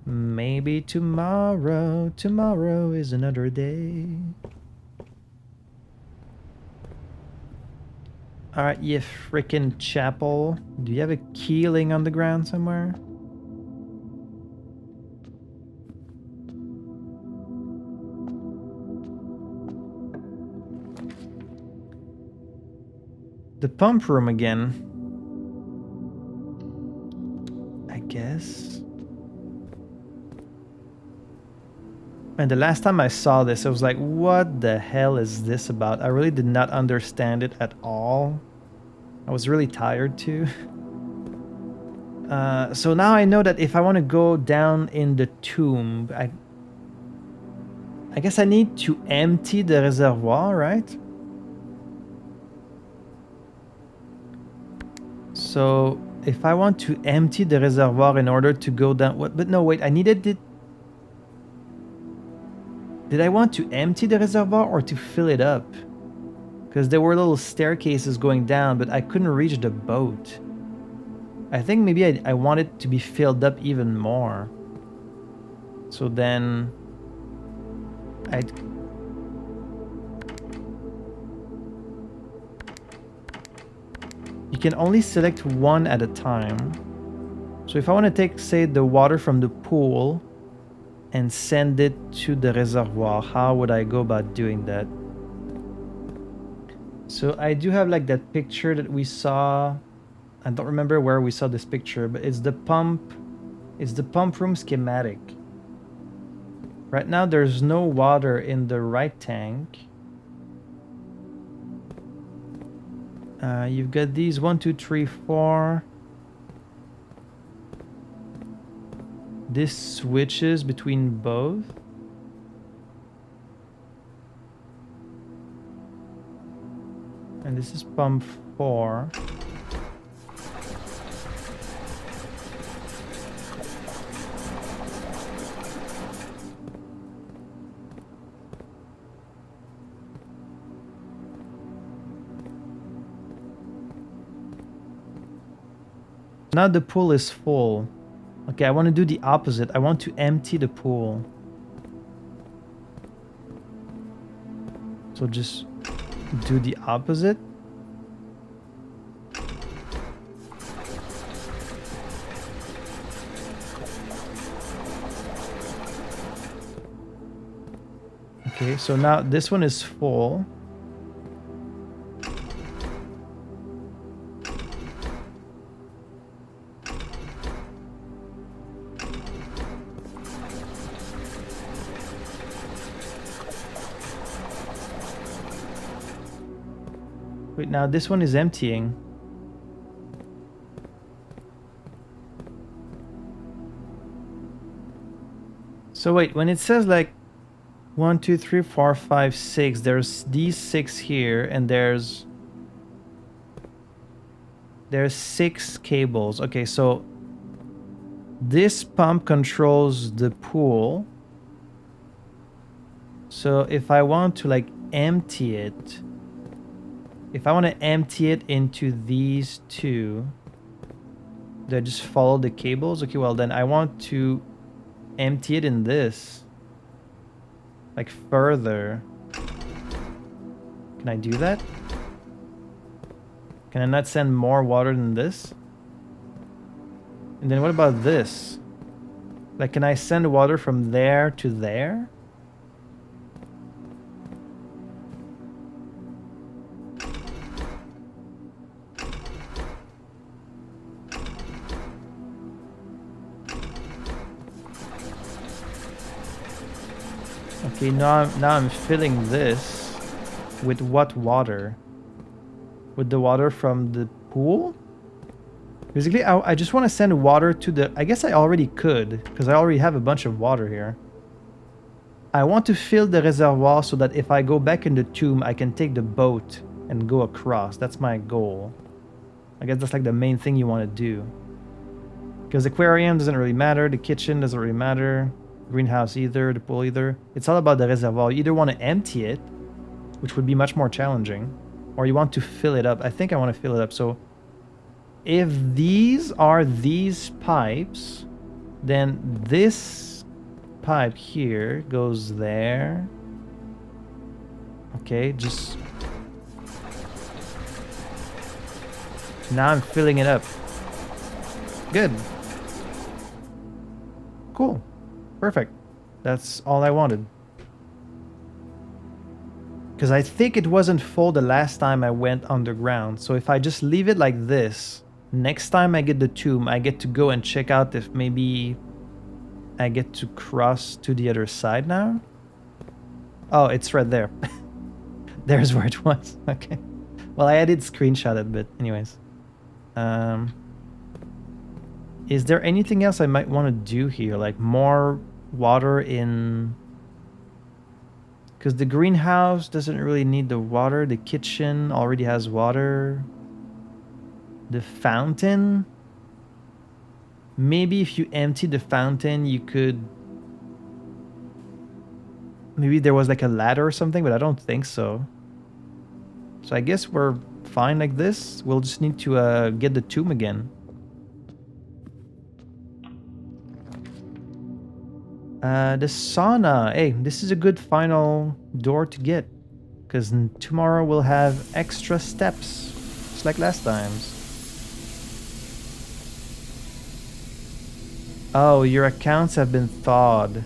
Maybe tomorrow. Tomorrow is another day. Alright, you frickin' chapel. Do you have a key laying on the ground somewhere? The pump room again. I guess. And the last time I saw this, I was like, what the hell is this about? I really did not understand it at all. I was really tired too. So now I know that if I want to go down in the tomb, I guess I need to empty the reservoir, right? So if I want to empty the reservoir in order to go down, what? But no, wait, I needed it. Did I want to empty the reservoir or to fill it up? Because there were little staircases going down, but I couldn't reach the boat. I think maybe I want it to be filled up even more. So then I'd... You can only select one at a time. So if I want to take, say, the water from the pool and send it to the reservoir, how would I go about doing that? So I do have like that picture that we saw. I don't remember where we saw this picture, but it's the pump room schematic. Right now there's no water in the right tank. You've got these 1, 2, 3, 4. This switches between both. And this is pump 4. Now the pool is full. Okay, I want to do the opposite. I want to empty the pool. So just do the opposite. Okay, so now this one is full. Wait, now this one is emptying. So wait, when it says like 1, 2, 3, 4, 5, 6, there's these 6 here, and there's 6 cables. Okay, so this pump controls the pool. So if I want to like empty it, if I want to empty it into these 2, do I just follow the cables? Okay, well then I want to empty it in this, like further. Can I do that? Can I not send more water than this? And then what about this? Like, can I send water from there to there? Okay, now I'm filling this with what water? With the water from the pool? Basically, I just want to send water to the... I guess I already could, because I already have a bunch of water here. I want to fill the reservoir so that if I go back in the tomb, I can take the boat and go across. That's my goal. I guess that's like the main thing you want to do. Because the aquarium doesn't really matter, the kitchen doesn't really matter, greenhouse either, the pool either. It's all about the reservoir. You either want to empty it, which would be much more challenging, or you want to fill it up. I think I want to fill it up. So if these are these pipes, then this pipe here goes there. Okay, just... Now I'm filling it up. Good. Cool. Perfect. That's all I wanted. Because I think it wasn't full the last time I went underground. So if I just leave it like this, next time I get the tomb, I get to go and check out if maybe I get to cross to the other side now. Oh, it's right there. There's where it was. Okay. Well, I did screenshot it, but anyways. Is there anything else I might want to do here? Like more water in... Because the greenhouse doesn't really need the water. The kitchen already has water. The fountain. Maybe if you empty the fountain, you could... Maybe there was like a ladder or something, but I don't think so. So I guess we're fine like this. We'll just need to get the tomb again. The sauna. Hey, this is a good final door to get. Because tomorrow we'll have extra steps. Just like last time's. Oh, your accounts have been thawed.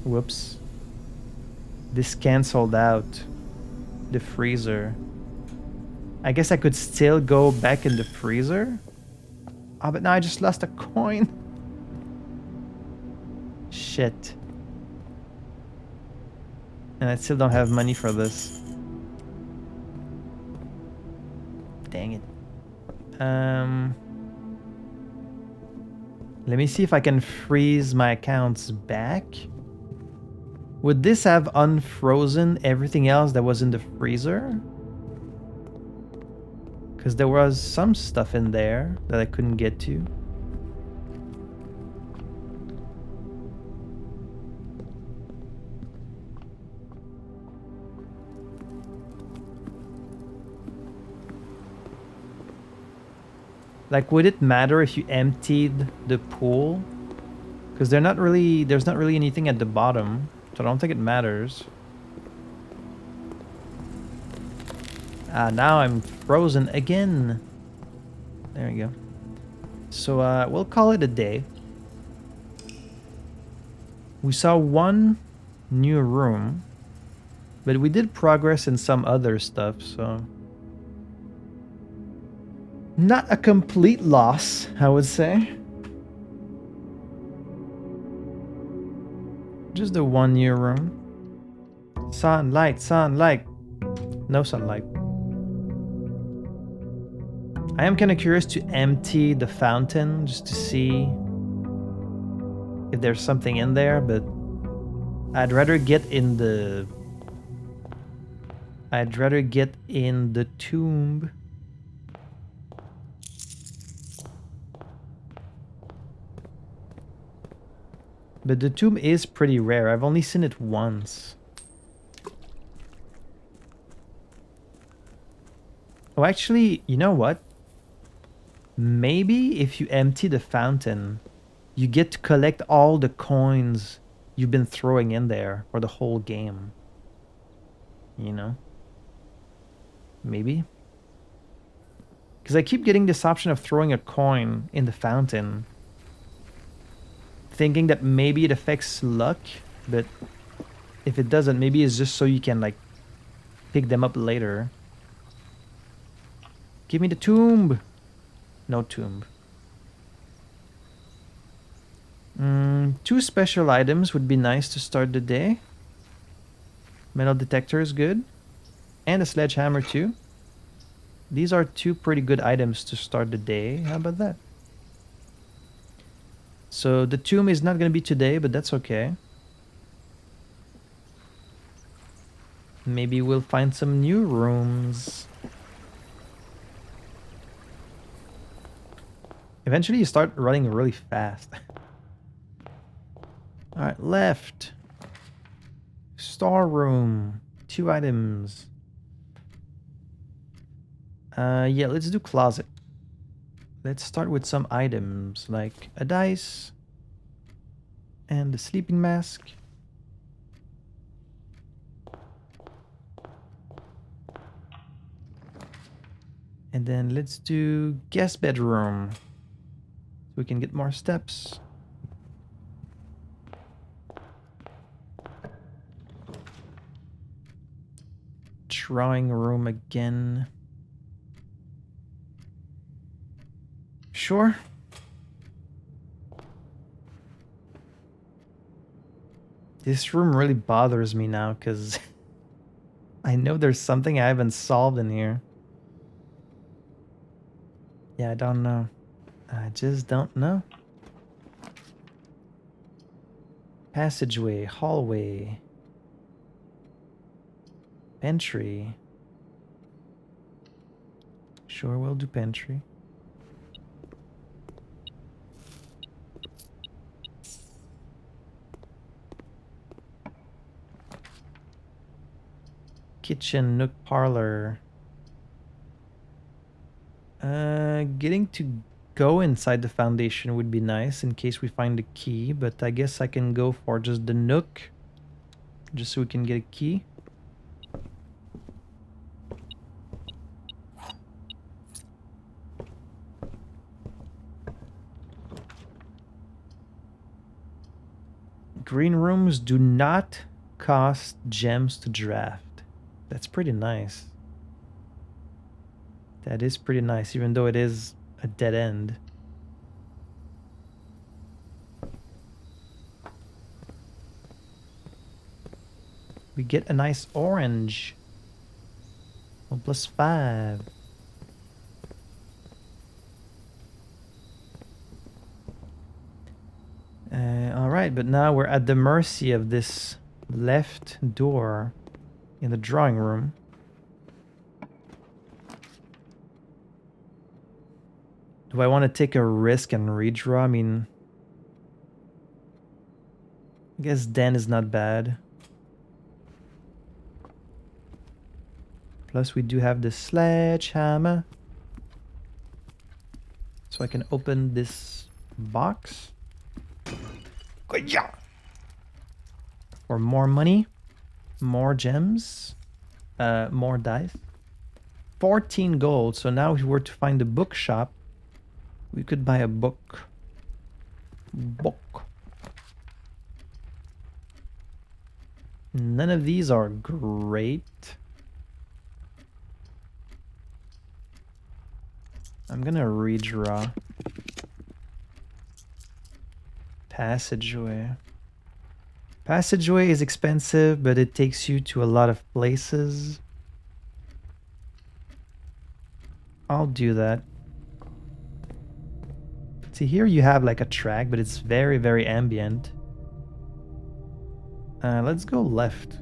Whoops. This cancelled out. The freezer. I guess I could still go back in the freezer? Oh, but now I just lost a coin. Shit. And I still don't have money for this. Dang it. Let me see if I can freeze my accounts back. Would this have unfrozen everything else that was in the freezer? Because there was some stuff in there that I couldn't get to. Like, would it matter if you emptied the pool? Because there's not really anything at the bottom, so I don't think it matters. Ah, now I'm frozen again. There we go. So we'll call it a day. We saw one new room, but we did progress in some other stuff, so... Not a complete loss, I would say. Just the 1 year room. Sunlight, sunlight. No sunlight. I am kind of curious to empty the fountain just to see if there's something in there, but I'd rather get in the tomb. But the tomb is pretty rare. I've only seen it once. Oh, actually, you know what? Maybe if you empty the fountain, you get to collect all the coins you've been throwing in there for the whole game. You know? Maybe? Because I keep getting this option of throwing a coin in the fountain, thinking that maybe it affects luck, but if it doesn't, maybe it's just so you can, like, pick them up later. Give me the tomb! No tomb. 2 special items would be nice to start the day. Metal detector is good. And a sledgehammer too. These are 2 pretty good items to start the day. How about that? So the tomb is not going to be today, but that's okay. Maybe we'll find some new rooms. Eventually you start running really fast. Alright, left. Storeroom. 2 items. Yeah, let's do closet. Let's start with some items like a dice and a sleeping mask. And then let's do guest bedroom so we can get more steps. Drawing room again. Sure. This room really bothers me now because I know there's something I haven't solved in here. Yeah, I don't know. I just don't know. Passageway, hallway. Pantry. Sure, we'll do pantry. Kitchen, nook, parlor. Getting to go inside the foundation would be nice in case we find a key, but I guess I can go for just the nook, just so we can get a key. Green rooms do not cost gems to draft. That's pretty nice. That is pretty nice, even though it is a dead end. We get a nice orange. 1 + 5. Alright, but now we're at the mercy of this left door in the drawing room. Do I want to take a risk and redraw? I mean, I guess Den is not bad. Plus we do have the sledgehammer. So I can open this box. For more money, more gems, more dice. 14 gold. So now if we were to find the bookshop, we could buy a book. None of these are great. I'm gonna redraw. Passageway. Passageway is expensive, but it takes you to a lot of places. I'll do that. See, here you have like a track, but it's very, very ambient. Let's go left.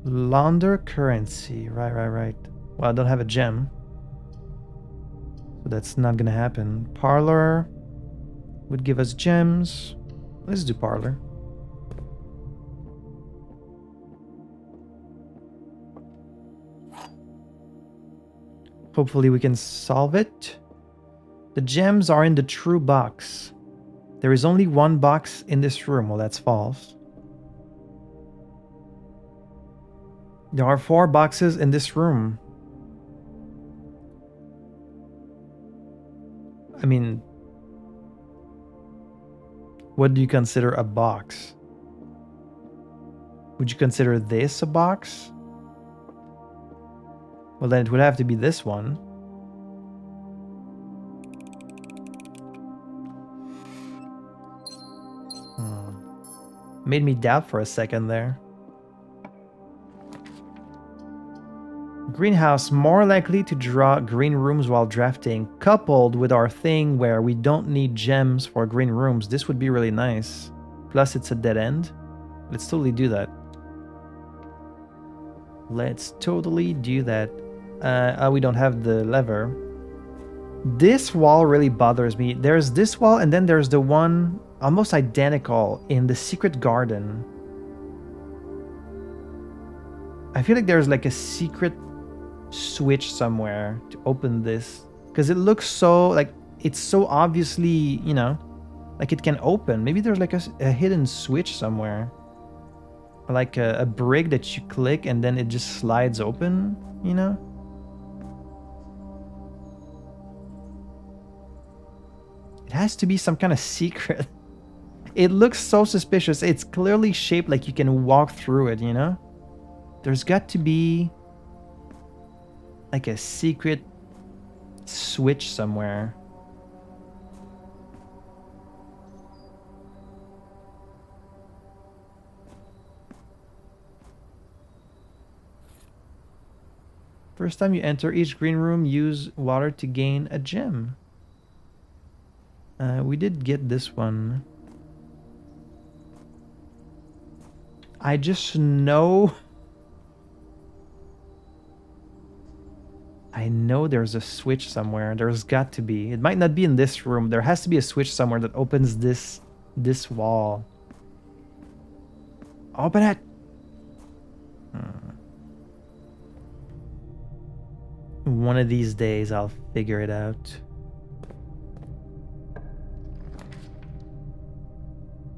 Launder currency. Right. Well, I don't have a gem. So that's not gonna happen. Parlor would give us gems. Let's do parlor. Hopefully we can solve it. The gems are in the true box. There is only one box in this room. Well, that's false. There are 4 boxes in this room. I mean, what do you consider a box? Would you consider this a box? Well, then it would have to be this one. Made me doubt for a second there. Greenhouse, more likely to draw green rooms while drafting. Coupled with our thing where we don't need gems for green rooms, this would be really nice. Plus it's a dead end. Let's totally do that. Let's totally do that. We don't have the lever. This wall really bothers me. There's this wall and then there's the one almost identical in the secret garden. I feel like there's like a secret switch somewhere to open this. Because it looks so, like, it's so obviously, you know, like it can open. Maybe there's like a hidden switch somewhere. Or like a brick that you click and then it just slides open, you know? It has to be some kind of secret. It looks so suspicious. It's clearly shaped like you can walk through it, you know? There's got to be like a secret switch somewhere. First time you enter each green room, use water to gain a gem. We did get this one. I just know... I know there's a switch somewhere. There's got to be. It might not be in this room. There has to be a switch somewhere that opens this wall. Open it! One of these days I'll figure it out.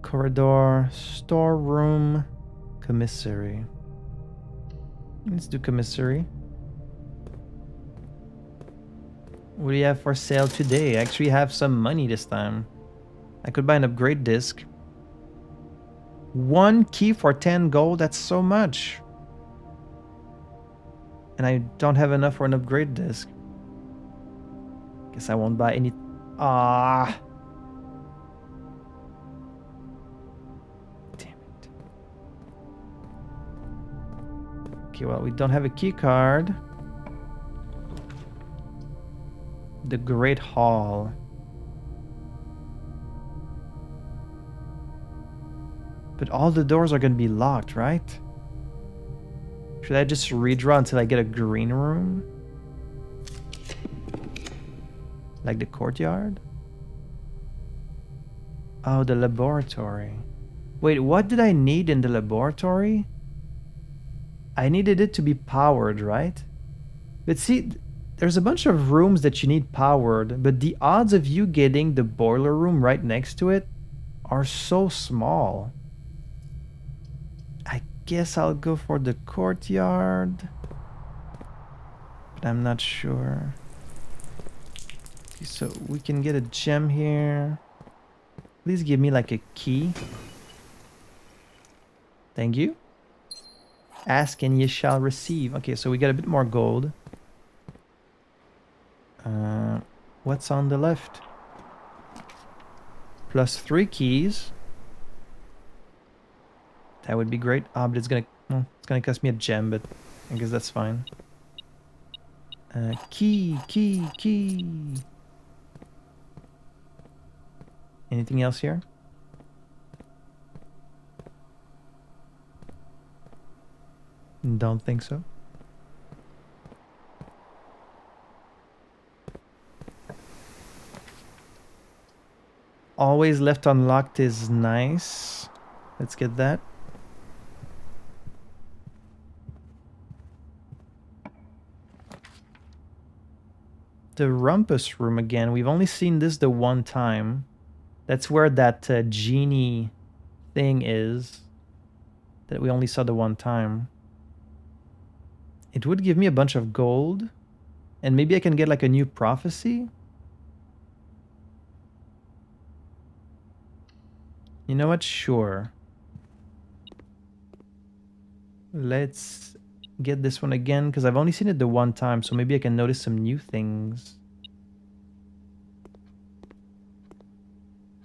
Corridor, storeroom, commissary. Let's do commissary. What do you have for sale today? I actually have some money this time. I could buy an upgrade disc. 1 key for 10 gold, that's so much. And I don't have enough for an upgrade disc. Guess I won't buy any... Ah. Damn it. Okay, well, we don't have a key card. The Great Hall. But all the doors are going to be locked, right? Should I just redraw until I get a green room? Like the courtyard? Oh, the laboratory. Wait, what did I need in the laboratory? I needed it to be powered, right? But see, there's a bunch of rooms that you need powered, but the odds of you getting the boiler room right next to it are so small. I guess I'll go for the courtyard, but I'm not sure. Okay, so we can get a gem here. Please give me like a key. Thank you. Ask and ye shall receive. Okay, so we got a bit more gold. What's on the left? Plus 3 keys. That would be great. But it's gonna cost me a gem, but I guess that's fine. Key. Anything else here? Don't think so. Always left unlocked is nice. Let's get that. The rumpus room again. We've only seen this the one time. That's where that genie thing is. That we only saw the one time. It would give me a bunch of gold. And maybe I can get like a new prophecy. You know what? Sure. Let's get this one again, because I've only seen it the one time, so maybe I can notice some new things.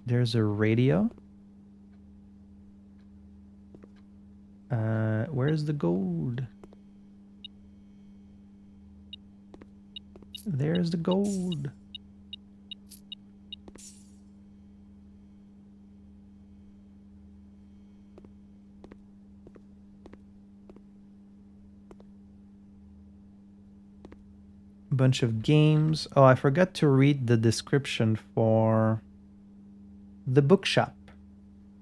There's a radio. Where's the gold? There's the gold. Bunch of games. Oh, I forgot to read the description for the bookshop.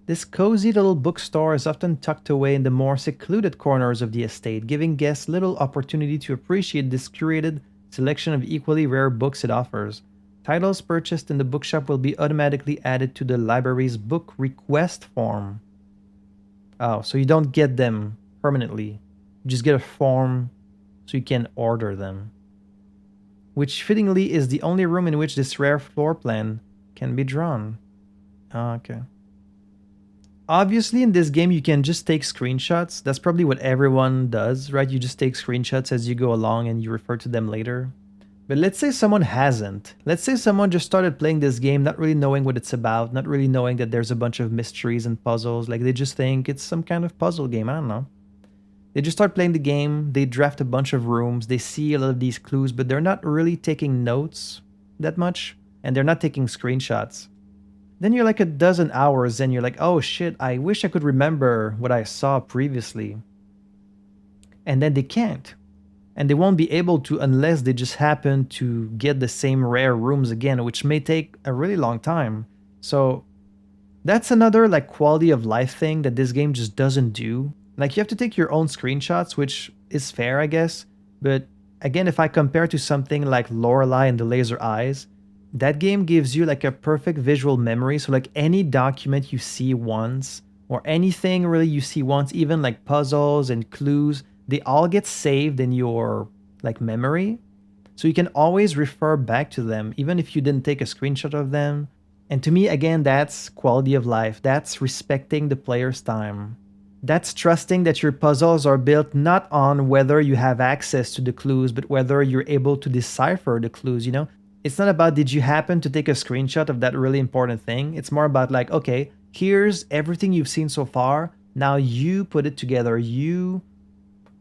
This cozy little bookstore is often tucked away in the more secluded corners of the estate, giving guests little opportunity to appreciate this curated selection of equally rare books it offers. Titles purchased in the bookshop will be automatically added to the library's book request form. Oh, so you don't get them permanently. You just get a form so you can order them. Which fittingly is the only room in which this rare floor plan can be drawn. Oh, okay. Obviously, in this game, you can just take screenshots. That's probably what everyone does, right? You just take screenshots as you go along and you refer to them later. But let's say someone hasn't. Let's say someone just started playing this game not really knowing what it's about, not really knowing that there's a bunch of mysteries and puzzles. Like, they just think it's some kind of puzzle game. I don't know. They just start playing the game, they draft a bunch of rooms, they see a lot of these clues, but they're not really taking notes that much, and they're not taking screenshots. Then you're like a dozen hours and you're like, oh shit, I wish I could remember what I saw previously. And then they can't. And they won't be able to unless they just happen to get the same rare rooms again, which may take a really long time. So that's another like quality of life thing that this game just doesn't do. Like, you have to take your own screenshots, which is fair, I guess. But again, if I compare to something like Lorelei and the Laser Eyes, that game gives you like a perfect visual memory. So like any document you see once, or anything really you see once, even like puzzles and clues, they all get saved in your like memory. So you can always refer back to them, even if you didn't take a screenshot of them. And to me, again, that's quality of life. That's respecting the player's time. That's trusting that your puzzles are built not on whether you have access to the clues, but whether you're able to decipher the clues, you know? It's not about did you happen to take a screenshot of that really important thing. It's more about like, okay, here's everything you've seen so far. Now you put it together.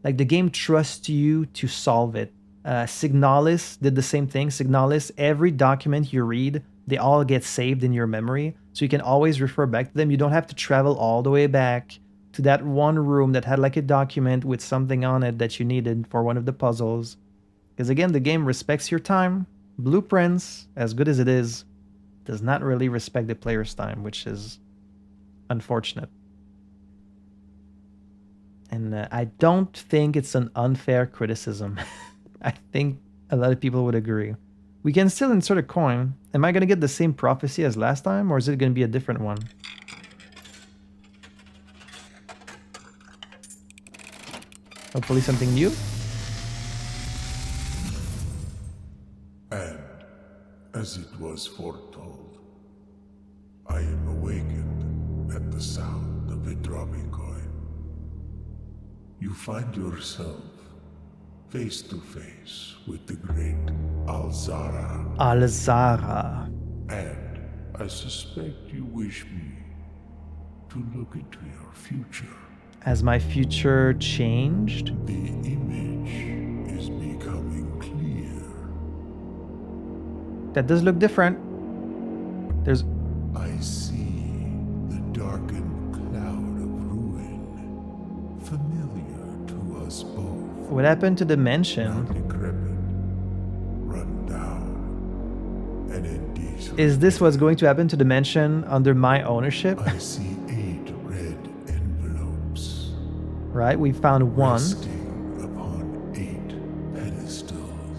Like the game trusts you to solve it. Signalis did the same thing. Signalis, every document you read, they all get saved in your memory. So you can always refer back to them. You don't have to travel all the way back to that one room that had like a document with something on it that you needed for one of the puzzles. Because again, the game respects your time. Blueprints, as good as it is, does not really respect the player's time, which is unfortunate. And I don't think it's an unfair criticism. I think a lot of people would agree. We can still insert a coin. Am I going to get the same prophecy as last time, or is it going to be a different one? Hopefully something new. And as it was foretold, I am awakened at the sound of a dropping coin. You find yourself face to face with the great Alzara. Alzara. And I suspect you wish me to look into your future. Has my future changed? The image is becoming clear. That does look different. There's... I see the darkened cloud of ruin, familiar to us both. What happened to the mansion? Now decrepit, run down, and in diesel. Is this what's going to happen to the mansion under my ownership? I see 8 red envelopes. Right, we found one. Resting upon 8 pedestals.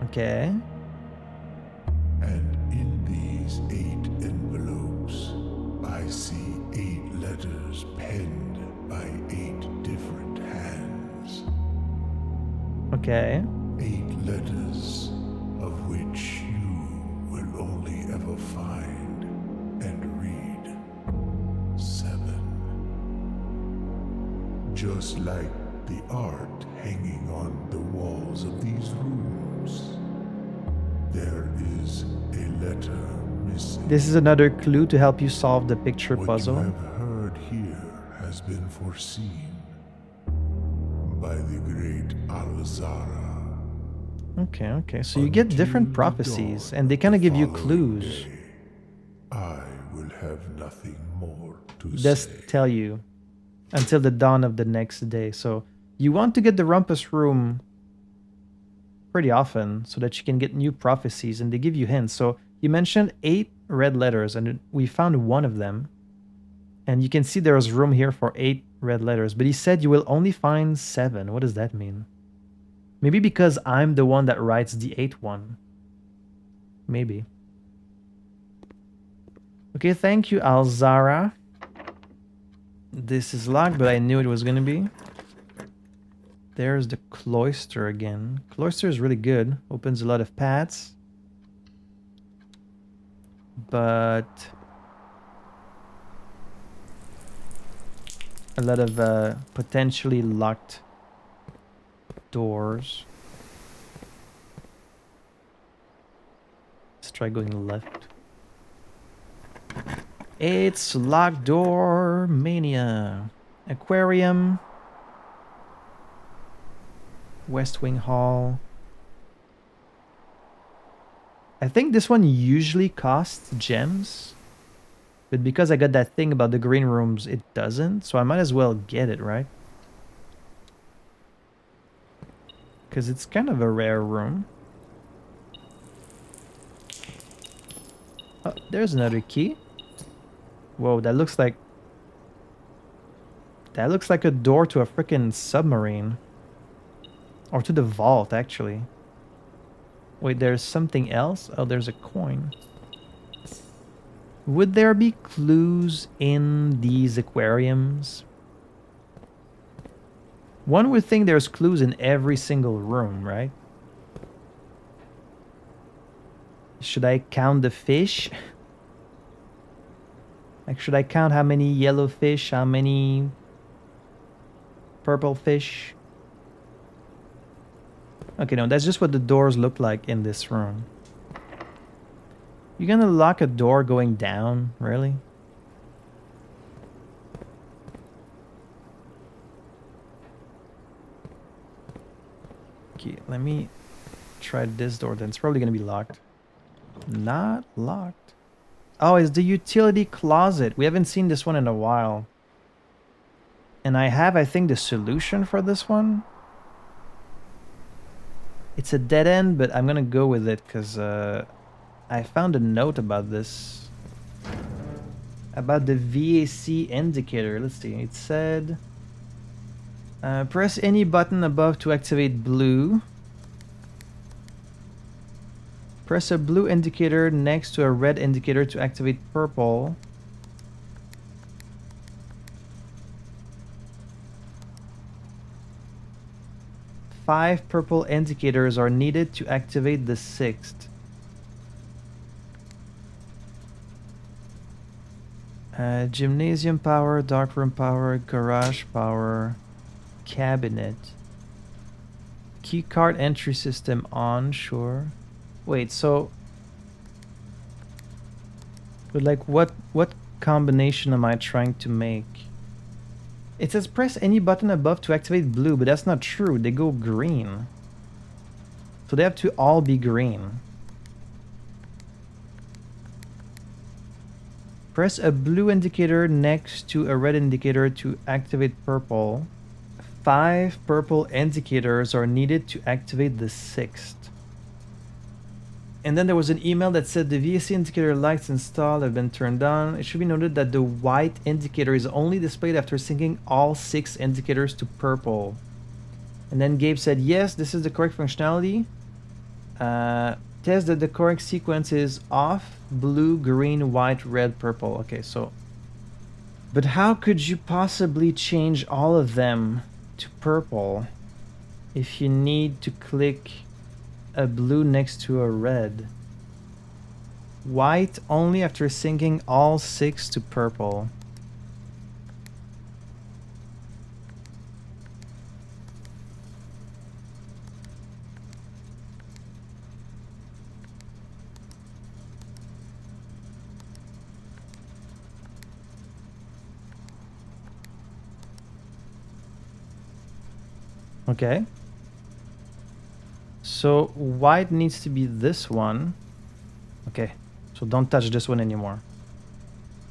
Okay. And in these 8 envelopes, I see 8 letters penned by 8 different hands. Okay. 8 letters of which you will only ever find and read 7. Just like the art hanging on the walls of these rooms. There is a letter missing. This is another clue to help you solve the picture What puzzle. you have heard here has been foreseen by the great Alzara. Okay. So you get different prophecies, and they kind of give you clues. I will have nothing more to Just say. tell you until the dawn of the next day. So you want to get the Rumpus Room pretty often so that you can get new prophecies, and they give you hints. So you mentioned 8 red letters, and we found one of them. And you can see there was room here for 8 red letters, but he said you will only find 7. What does that mean? Maybe because I'm the one that writes the 8th one. Maybe. Okay, thank you, Alzara. This is locked, but I knew it was gonna be. There's the cloister again. Cloister is really good. Opens a lot of paths. But a lot of potentially locked doors. Let's try going left. It's locked door mania. Aquarium. West Wing Hall. I think this one usually costs gems. But because I got that thing about the green rooms, it doesn't. So I might as well get it, right? Because it's kind of a rare room. Oh, there's another key. Whoa, that looks like... That looks like a door to a freaking submarine. Or to the vault, actually. Wait, there's something else? Oh, there's a coin. Would there be clues in these aquariums? One would think there's clues in every single room, right? Should I count the fish? Like, should I count how many yellow fish, how many purple fish? Okay, no, that's just what the doors look like in this room. You're gonna lock a door going down? Really? Okay, let me try this door then. It's probably gonna be locked. Not locked. Oh, it's the utility closet. We haven't seen this one in a while. And I have, I think, the solution for this one. It's a dead end, but I'm gonna go with it because I found a note about this. About the VAC indicator. Let's see. It said... press any button above to activate blue. Press a blue indicator next to a red indicator to activate purple. Five purple indicators are needed to activate the 6th. Gymnasium power, darkroom power, garage power, cabinet. Keycard entry system on, sure. Wait, so... But like, what combination am I trying to make? It says press any button above to activate blue, but that's not true. They go green. So they have to all be green. Press a blue indicator next to a red indicator to activate purple. 5 purple indicators are needed to activate the 6th. And then there was an email that said the VAC indicator lights installed have been turned on. It should be noted that the white indicator is only displayed after syncing all 6 indicators to purple. And then Gabe said, yes, this is the correct functionality. Test that the correct sequence is off, blue, green, white, red, purple. Okay, so... But how could you possibly change all of them to purple if you need to click a blue next to a red? White only after syncing all 6 to purple. Okay. So white needs to be this one. Okay. So don't touch this one anymore.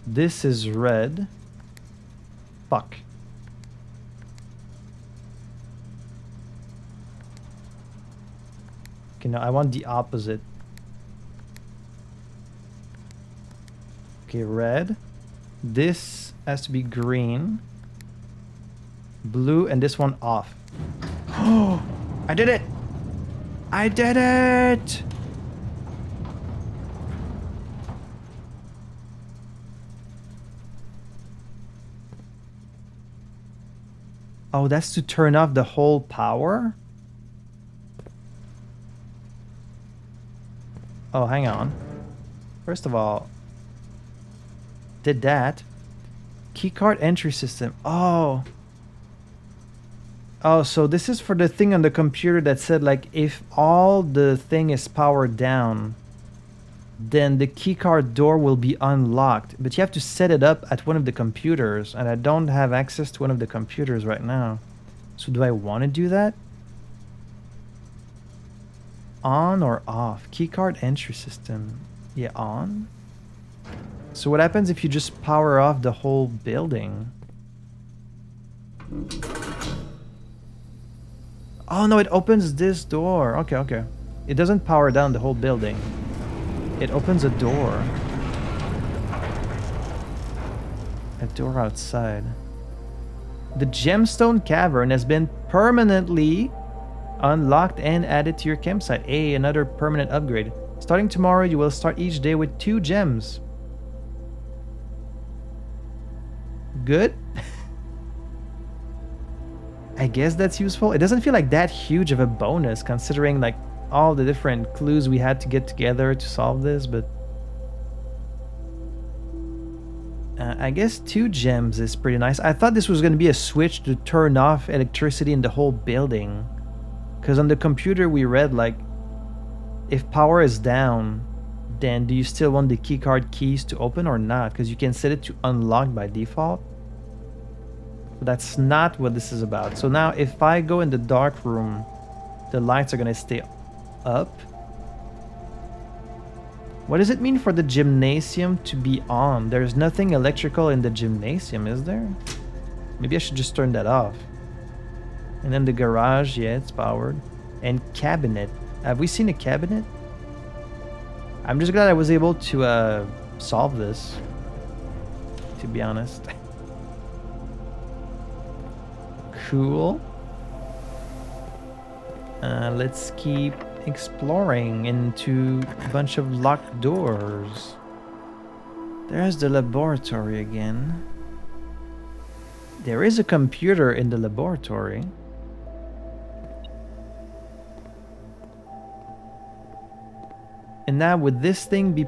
This is red. Fuck. Okay, no, I want the opposite. Okay, red. This has to be green. Blue, and this one off. Oh, I did it! I did it! Oh, that's to turn off the whole power? Oh, hang on. First of all, did that. Keycard entry system. Oh. Oh, so this is for the thing on the computer that said, like, if all the thing is powered down, then the keycard door will be unlocked. But you have to set it up at one of the computers, and I don't have access to one of the computers right now. So do I want to do that? On or off? Keycard entry system. Yeah, on. So what happens if you just power off the whole building? Oh no, it opens this door. Okay, okay. It doesn't power down the whole building. It opens a door. A door outside. The gemstone cavern has been permanently unlocked and added to your campsite. Hey, another permanent upgrade. Starting tomorrow, you will start each day with 2 gems. Good. I guess that's useful. It doesn't feel like that huge of a bonus considering like all the different clues we had to get together to solve this, but I guess 2 gems is pretty nice. I thought this was going to be a switch to turn off electricity in the whole building, because on the computer we read like if power is down, then do you still want the keycard keys to open or not, because you can set it to unlock by default. But that's not what this is about. So now if I go in the dark room, the lights are gonna stay up. What does it mean for the gymnasium to be on? There's nothing electrical in the gymnasium, is there? Maybe I should just turn that off. And then the garage, yeah, it's powered. And cabinet. Have we seen a cabinet? I'm just glad I was able to solve this, to be honest. Cool. Let's keep exploring into a bunch of locked doors. There's the laboratory again. There is a computer in the laboratory. And now would this thing be...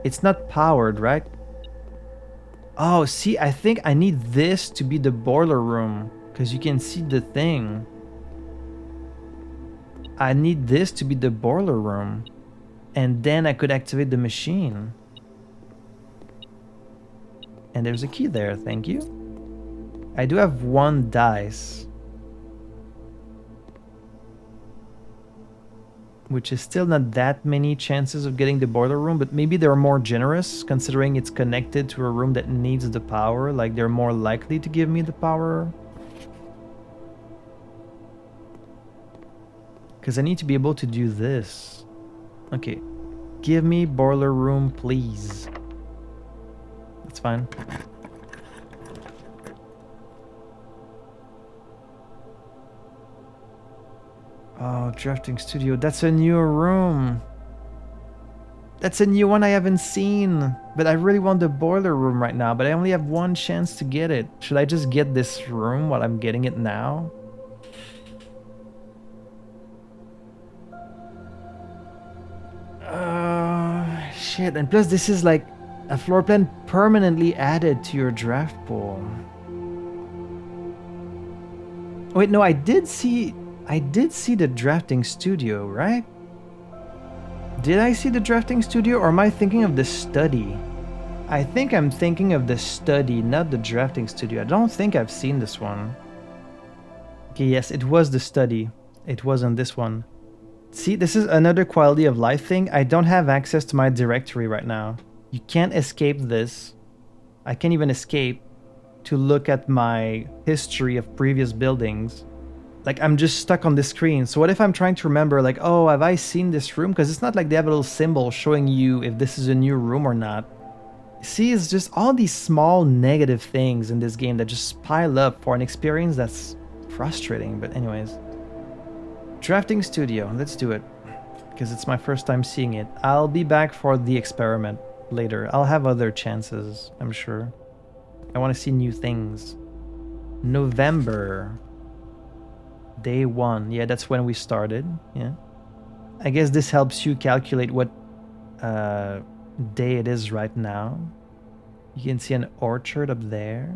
It's not powered, right? Oh, see, I think I need this to be the boiler room, because you can see the thing. I need this to be the boiler room, and then I could activate the machine. And there's a key there, thank you. I do have 1 dice. which is still not that many chances of getting the boiler room, but maybe they're more generous considering it's connected to a room that needs the power. Like, they're more likely to give me the power. Because I need to be able to do this. Okay. Give me boiler room, please. That's fine. Oh, drafting studio. That's a new room. That's a new one I haven't seen. But I really want the boiler room right now. But I only have one chance to get it. Should I just get this room while I'm getting it now? Shit. And plus this is like a floor plan permanently added to your draft pool. Wait, no, I did see the drafting studio, right? Did I see the drafting studio, or am I thinking of the study? I think I'm thinking of the study, not the drafting studio. I don't think I've seen this one. Okay, yes, it was the study. It wasn't this one. See, this is another quality of life thing. I don't have access to my directory right now. You can't escape this. I can't even escape to look at my history of previous buildings. Like, I'm just stuck on the screen. So what if I'm trying to remember, like, oh, have I seen this room? Because it's not like they have a little symbol showing you if this is a new room or not. See, it's just all these small negative things in this game that just pile up for an experience that's frustrating. But anyways. Drafting studio. Let's do it. Because it's my first time seeing it. I'll be back for the experiment later. I'll have other chances, I'm sure. I want to see new things. November. Day 1. Yeah, that's when we started. Yeah. I guess this helps you calculate what day it is right now. You can see an orchard up there.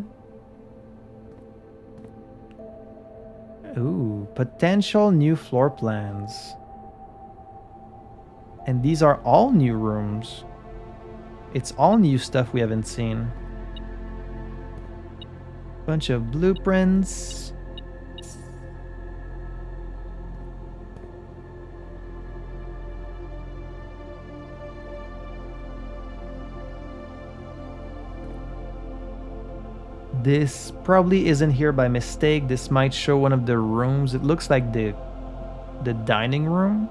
Ooh, potential new floor plans. And these are all new rooms. It's all new stuff we haven't seen. Bunch of blueprints. This probably isn't here by mistake. This might show one of the rooms. It looks like the dining room.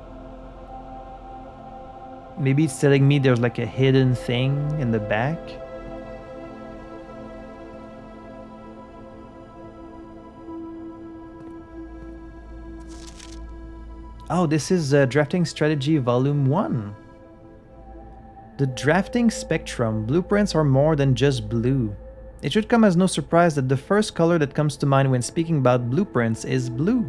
Maybe it's telling me there's like a hidden thing in the back. Oh, this is Drafting Strategy Volume 1. The drafting spectrum. Blueprints are more than just blue. It should come as no surprise that the first color that comes to mind when speaking about blueprints is blue.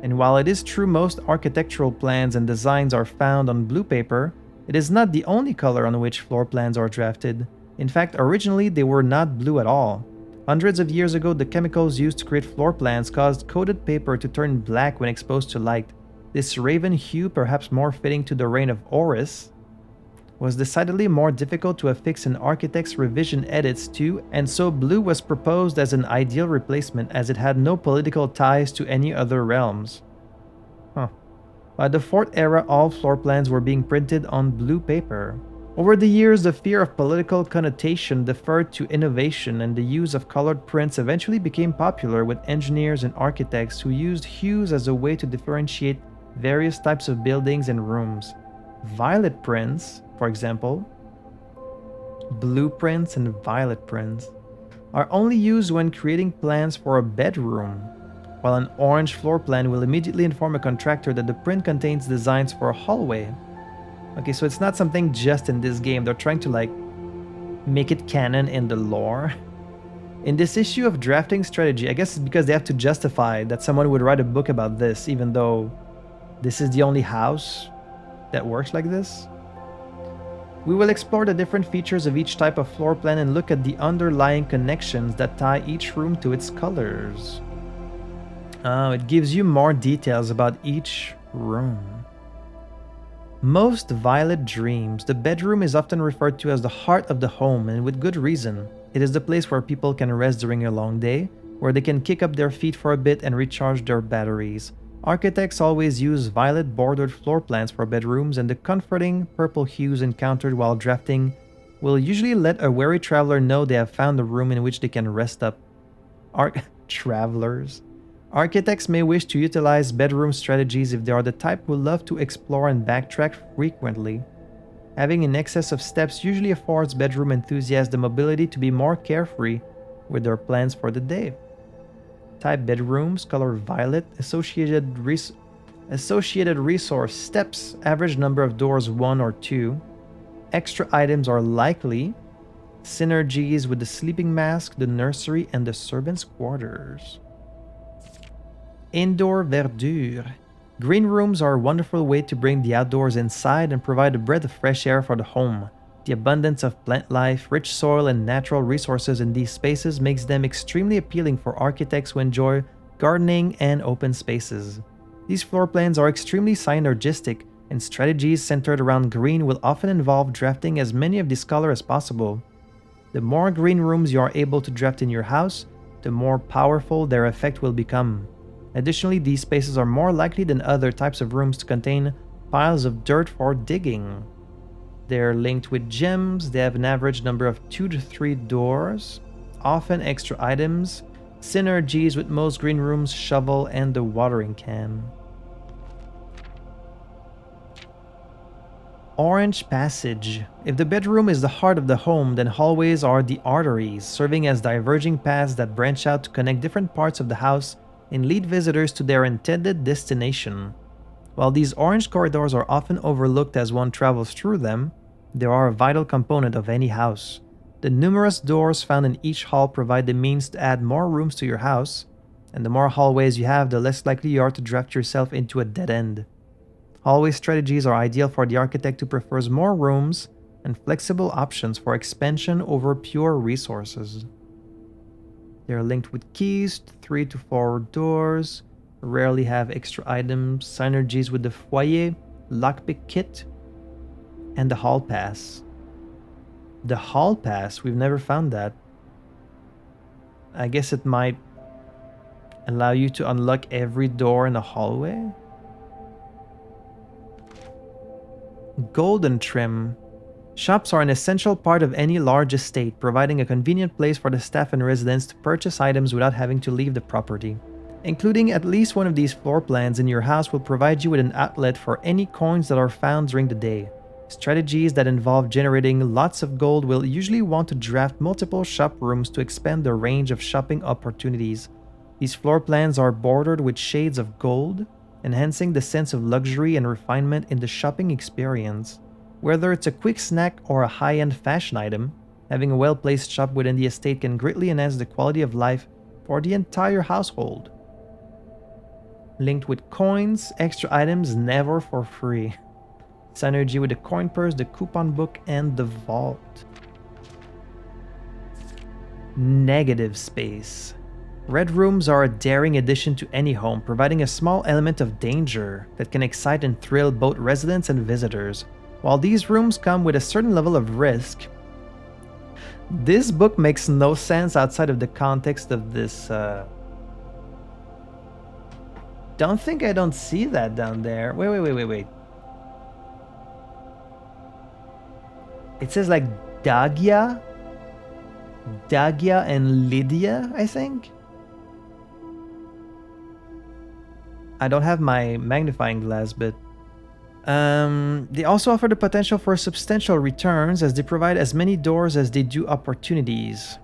And while it is true most architectural plans and designs are found on blue paper, it is not the only color on which floor plans are drafted. In fact, originally they were not blue at all. Hundreds of years ago, the chemicals used to create floor plans caused coated paper to turn black when exposed to light. This raven hue, perhaps more fitting to the reign of Horus, was decidedly more difficult to affix in architects' revision edits to, and so blue was proposed as an ideal replacement as it had no political ties to any other realms. By the 4th era, all floor plans were being printed on blue paper. Over the years, the fear of political connotation deferred to innovation, and the use of colored prints eventually became popular with engineers and architects who used hues as a way to differentiate various types of buildings and rooms. Violet prints, for example, blueprints and violet prints, are only used when creating plans for a bedroom, while an orange floor plan will immediately inform a contractor that the print contains designs for a hallway. Okay, so it's not something just in this game. They're trying to like make it canon in the lore. In this issue of Drafting Strategy, I guess it's because they have to justify that someone would write a book about this, even though this is the only house that works like this. We will explore the different features of each type of floor plan and look at the underlying connections that tie each room to its colors. It gives you more details about each room. Most violet dreams. The bedroom is often referred to as the heart of the home, and with good reason. It is the place where people can rest during a long day, where they can kick up their feet for a bit and recharge their batteries. Architects always use violet bordered floor plans for bedrooms, and the comforting purple hues encountered while drafting will usually let a weary traveler know they have found a room in which they can rest up. Travelers. Architects may wish to utilize bedroom strategies if they are the type who love to explore and backtrack frequently. Having an excess of steps usually affords bedroom enthusiasts the mobility to be more carefree with their plans for the day. Type bedrooms, color violet, associated resource steps, average number of doors 1 or 2. Extra items are likely. Synergies with the sleeping mask, the nursery, and the servants' quarters. Indoor verdure. Green rooms are a wonderful way to bring the outdoors inside and provide a breath of fresh air for the home. The abundance of plant life, rich soil, and natural resources in these spaces makes them extremely appealing for architects who enjoy gardening and open spaces. These floor plans are extremely synergistic, and strategies centered around green will often involve drafting as many of these colors as possible. The more green rooms you are able to draft in your house, the more powerful their effect will become. Additionally, these spaces are more likely than other types of rooms to contain piles of dirt for digging. They're linked with gems, they have an average number of 2 to 3 doors, often extra items, synergies with most green rooms, shovel, and the watering can. Orange passage. If the bedroom is the heart of the home, then hallways are the arteries, serving as diverging paths that branch out to connect different parts of the house and lead visitors to their intended destination. While these orange corridors are often overlooked as one travels through them, they are a vital component of any house. The numerous doors found in each hall provide the means to add more rooms to your house, and the more hallways you have, the less likely you are to draft yourself into a dead end. Hallway strategies are ideal for the architect who prefers more rooms and flexible options for expansion over pure resources. They are linked with keys, 3 to 4 doors, rarely have extra items, synergies with the foyer, lockpick kit, and the hall pass. The hall pass, we've never found that. I guess it might allow you to unlock every door in a hallway. Golden trim. Shops are an essential part of any large estate, providing a convenient place for the staff and residents to purchase items without having to leave the property. Including at least one of these floor plans in your house will provide you with an outlet for any coins that are found during the day. Strategies that involve generating lots of gold will usually want to draft multiple shop rooms to expand the range of shopping opportunities. These floor plans are bordered with shades of gold, enhancing the sense of luxury and refinement in the shopping experience. Whether it's a quick snack or a high-end fashion item, having a well-placed shop within the estate can greatly enhance the quality of life for the entire household. Linked with coins, extra items never for free. Synergy with the coin purse, the coupon book, and the vault. Negative space. Red rooms are a daring addition to any home, providing a small element of danger that can excite and thrill both residents and visitors. While these rooms come with a certain level of risk, this book makes no sense outside of the context of this. Don't think I don't see that down there. Wait. It says like Dagia and Lydia, I think. I don't have my magnifying glass, but they also offer the potential for substantial returns as they provide as many doors as they do opportunities.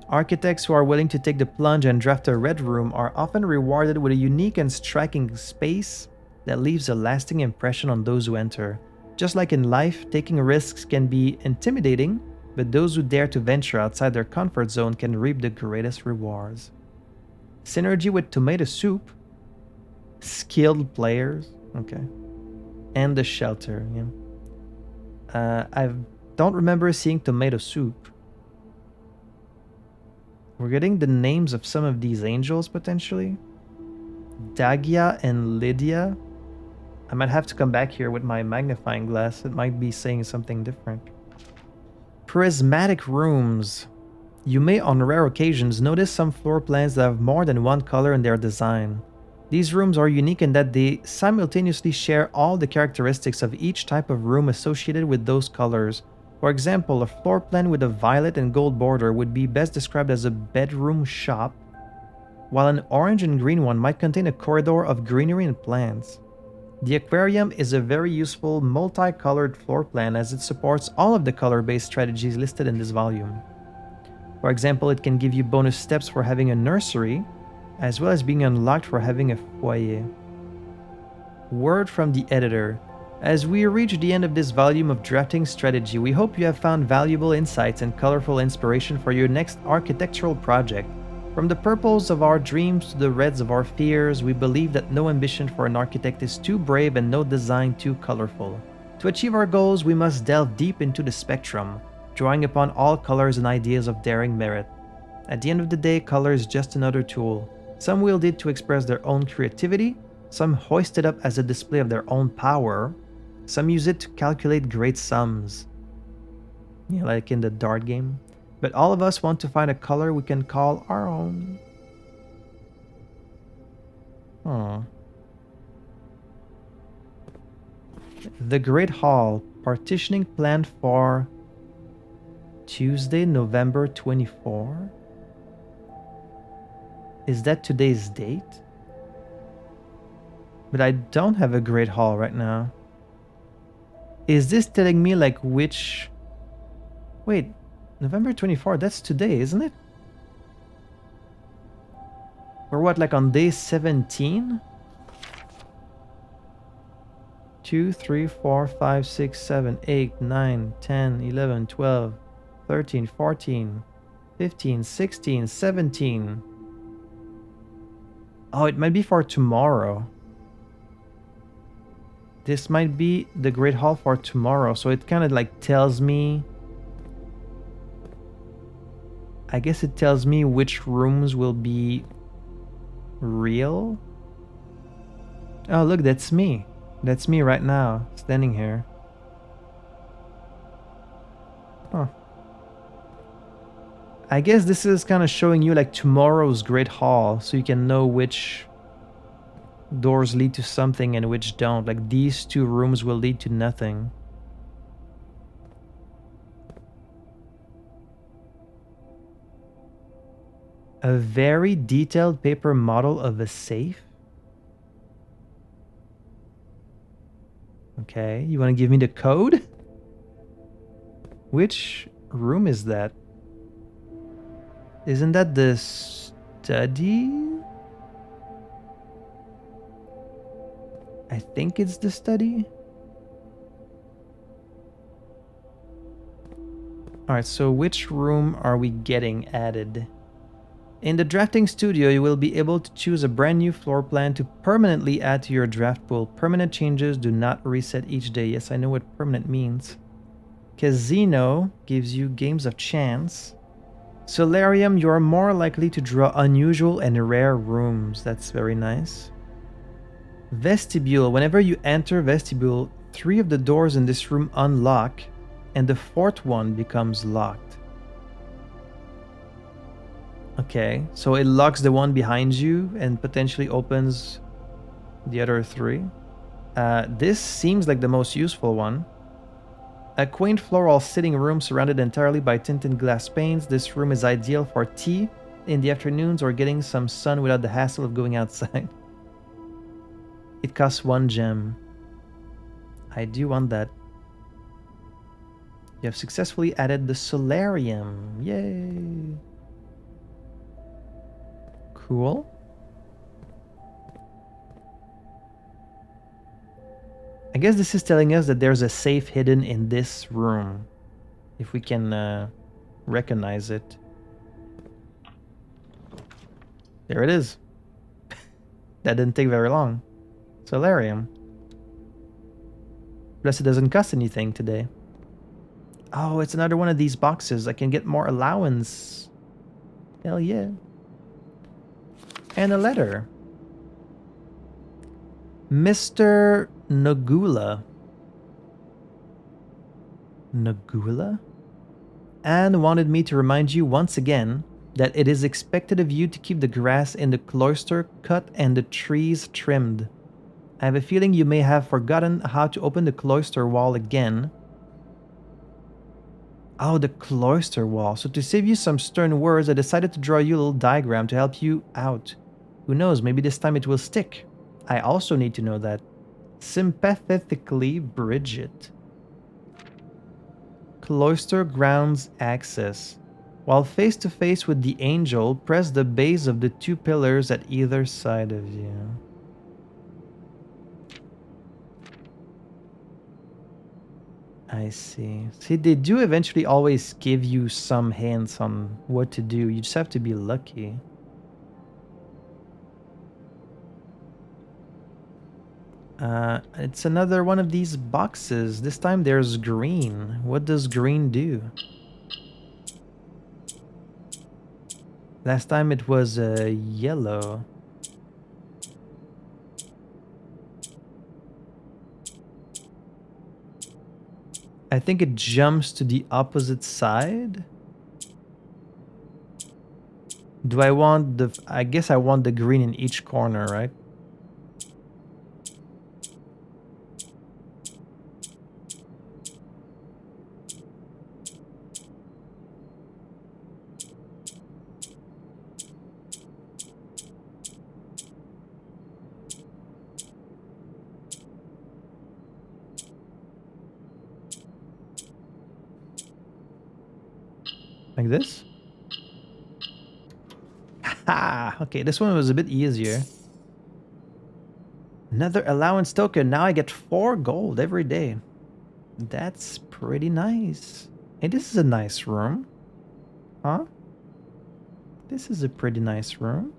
Architects who are willing to take the plunge and draft a red room are often rewarded with a unique and striking space that leaves a lasting impression on those who enter. Just like in life, taking risks can be intimidating, but those who dare to venture outside their comfort zone can reap the greatest rewards. Synergy with tomato soup, skilled players, okay, and the shelter. Yeah, I don't remember seeing tomato soup. We're getting the names of some of these angels potentially. Dagia and Lydia. I might have to come back here with my magnifying glass. It might be saying something different. Prismatic rooms. You may on rare occasions notice some floor plans that have more than one color in their design. These rooms are unique in that they simultaneously share all the characteristics of each type of room associated with those colors. For example, a floor plan with a violet and gold border would be best described as a bedroom shop, while an orange and green one might contain a corridor of greenery and plants. The aquarium is a very useful multicolored floor plan as it supports all of the color-based strategies listed in this volume. For example, it can give you bonus steps for having a nursery, as well as being unlocked for having a foyer. Word from the editor. As we reach the end of this volume of drafting strategy, we hope you have found valuable insights and colorful inspiration for your next architectural project. From the purples of our dreams to the reds of our fears, we believe that no ambition for an architect is too brave and no design too colorful. To achieve our goals, we must delve deep into the spectrum, drawing upon all colors and ideas of daring merit. At the end of the day, color is just another tool. Some wield it to express their own creativity, some hoist it up as a display of their own power, some use it to calculate great sums. Yeah, like in the dart game. But all of us want to find a color we can call our own. Oh. The Great Hall, partitioning planned for Tuesday, November 24? Is that today's date? But I don't have a Great Hall right now. Is this telling me like which... Wait, November 24, that's today, isn't it? Or what, like on day 17? 2, 3, 4, 5, 6, 7, 8, 9, 10, 11, 12, 13, 14, 15, 16, 17. Oh, it might be for tomorrow. This might be the Great Hall for tomorrow, so it kind of like tells me... I guess it tells me which rooms will be real. Oh, look, that's me. That's me right now, standing here. Huh. I guess this is kind of showing you like tomorrow's Great Hall, so you can know which doors lead to something and which don't. Like these two rooms will lead to nothing. A very detailed paper model of a safe? Okay, you want to give me the code? Which room is that? Isn't that the study? I think it's the study. Alright, so which room are we getting added? In the drafting studio, you will be able to choose a brand new floor plan to permanently add to your draft pool. Permanent changes do not reset each day. Yes, I know what permanent means. Casino gives you games of chance. Solarium, you are more likely to draw unusual and rare rooms. That's very nice. Vestibule, whenever you enter vestibule, 3 of the doors in this room unlock, and the 4th one becomes locked. Okay, so it locks the one behind you and potentially opens the other 3. This seems like the most useful one. A quaint floral sitting room surrounded entirely by tinted glass panes. This room is ideal for tea in the afternoons or getting some sun without the hassle of going outside. It costs 1 gem. I do want that. You have successfully added the solarium. Yay! Cool. I guess this is telling us that there's a safe hidden in this room. If we can recognize it. There it is. That didn't take very long. Solarium. Plus it doesn't cost anything today. Oh, it's another one of these boxes. I can get more allowance. Hell yeah. And a letter. Mr. Nagula. Nagula? Anne wanted me to remind you once again that it is expected of you to keep the grass in the cloister cut and the trees trimmed. I have a feeling you may have forgotten how to open the cloister wall again. Oh, the cloister wall. So to save you some stern words, I decided to draw you a little diagram to help you out. Who knows, maybe this time it will stick. I also need to know that. Sympathetically, Bridget. Cloister grounds access. While face to face with the angel, press the base of the two pillars at either side of you. I see. See, they do eventually always give you some hints on what to do. You just have to be lucky. It's another one of these boxes. This time there's green. What does green do? Last time it was yellow. I think it jumps to the opposite side. Do I want the... I guess I want the green in each corner, right? Like this? Haha! Okay, this one was a bit easier. Another allowance token. Now I get 4 gold every day. That's pretty nice. Hey, this is a nice room. Huh? This is a pretty nice room.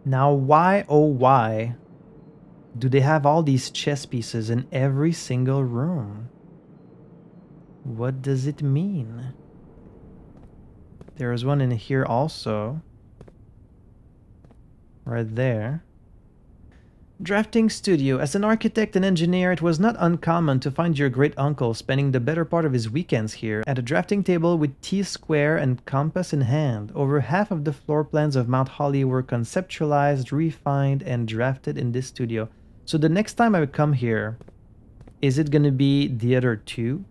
Now, why, oh why, do they have all these chess pieces in every single room? What does it mean? There is one in here also. Right there. Drafting studio. As an architect and engineer, it was not uncommon to find your great uncle spending the better part of his weekends here at a drafting table with T-square and compass in hand. Over half of the floor plans of Mount Holly were conceptualized, refined, and drafted in this studio. So the next time I come here, is it gonna be the other 2?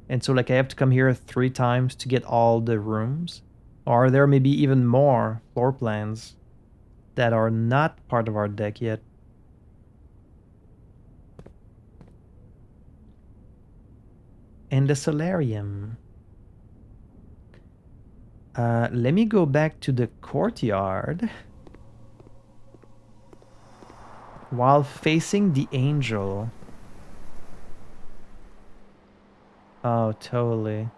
And so like I have to come here 3 times to get all the rooms? Or are there maybe even more floor plans that are not part of our deck yet? And the solarium. Let me go back to the courtyard while facing the angel. Oh, totally.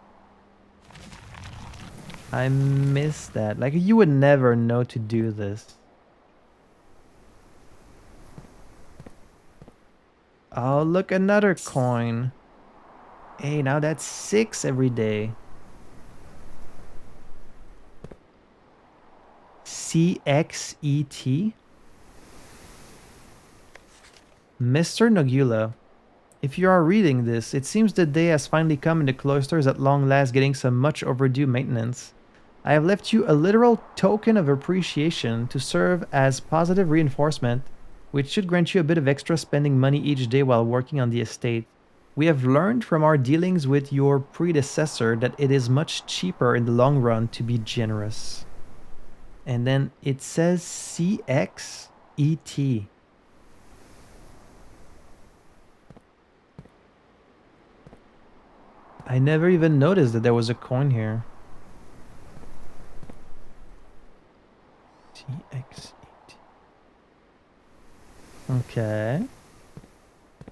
I miss that. Like, you would never know to do this. Oh, look, another coin. Hey, now that's 6 every day. CXET? Mr. Nogula, if you are reading this, it seems the day has finally come and the cloister is at long last getting some much overdue maintenance. I have left you a literal token of appreciation to serve as positive reinforcement, which should grant you a bit of extra spending money each day while working on the estate. We have learned from our dealings with your predecessor that it is much cheaper in the long run to be generous. And then it says CXET. I never even noticed that there was a coin here. CXET. Okay.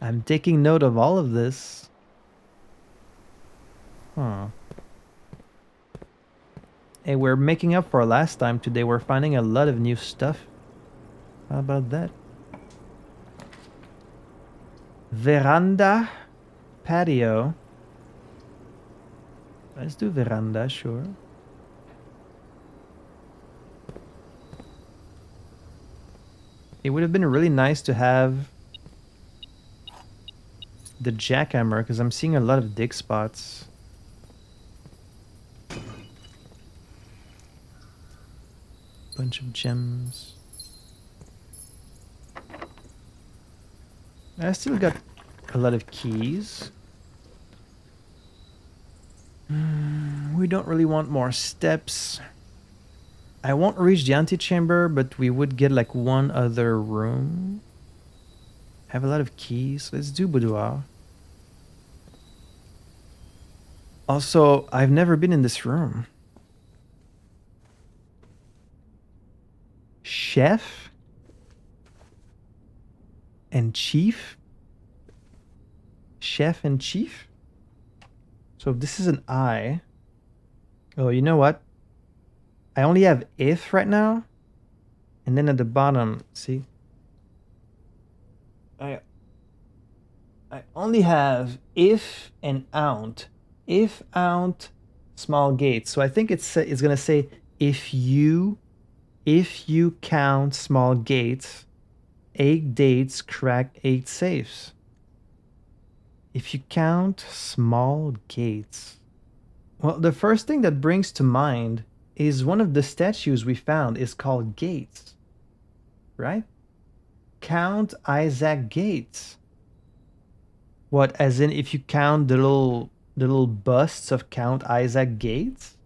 I'm taking note of all of this. Huh. Hey, we're making up for last time today. We're finding a lot of new stuff. How about that? Veranda, patio. Let's do veranda, sure. It would have been really nice to have the jackhammer, because I'm seeing a lot of dig spots. Bunch of gems. I still got a lot of keys. We don't really want more steps. I won't reach the antechamber, but we would get like one other room. Have a lot of keys. Let's do boudoir. Also, I've never been in this room. Chef? And chief? Chef and chief? So if this is an I. Oh, you know what? I only have if right now. And then at the bottom, see? I only have if and out. If out small gates. So I think it's gonna say if you count small gates, 8 dates crack 8 safes. If you count small gates. Well, the first thing that brings to mind is one of the statues we found is called Gates. Right? Count Isaac Gates. What, as in if you count the little busts of Count Isaac Gates?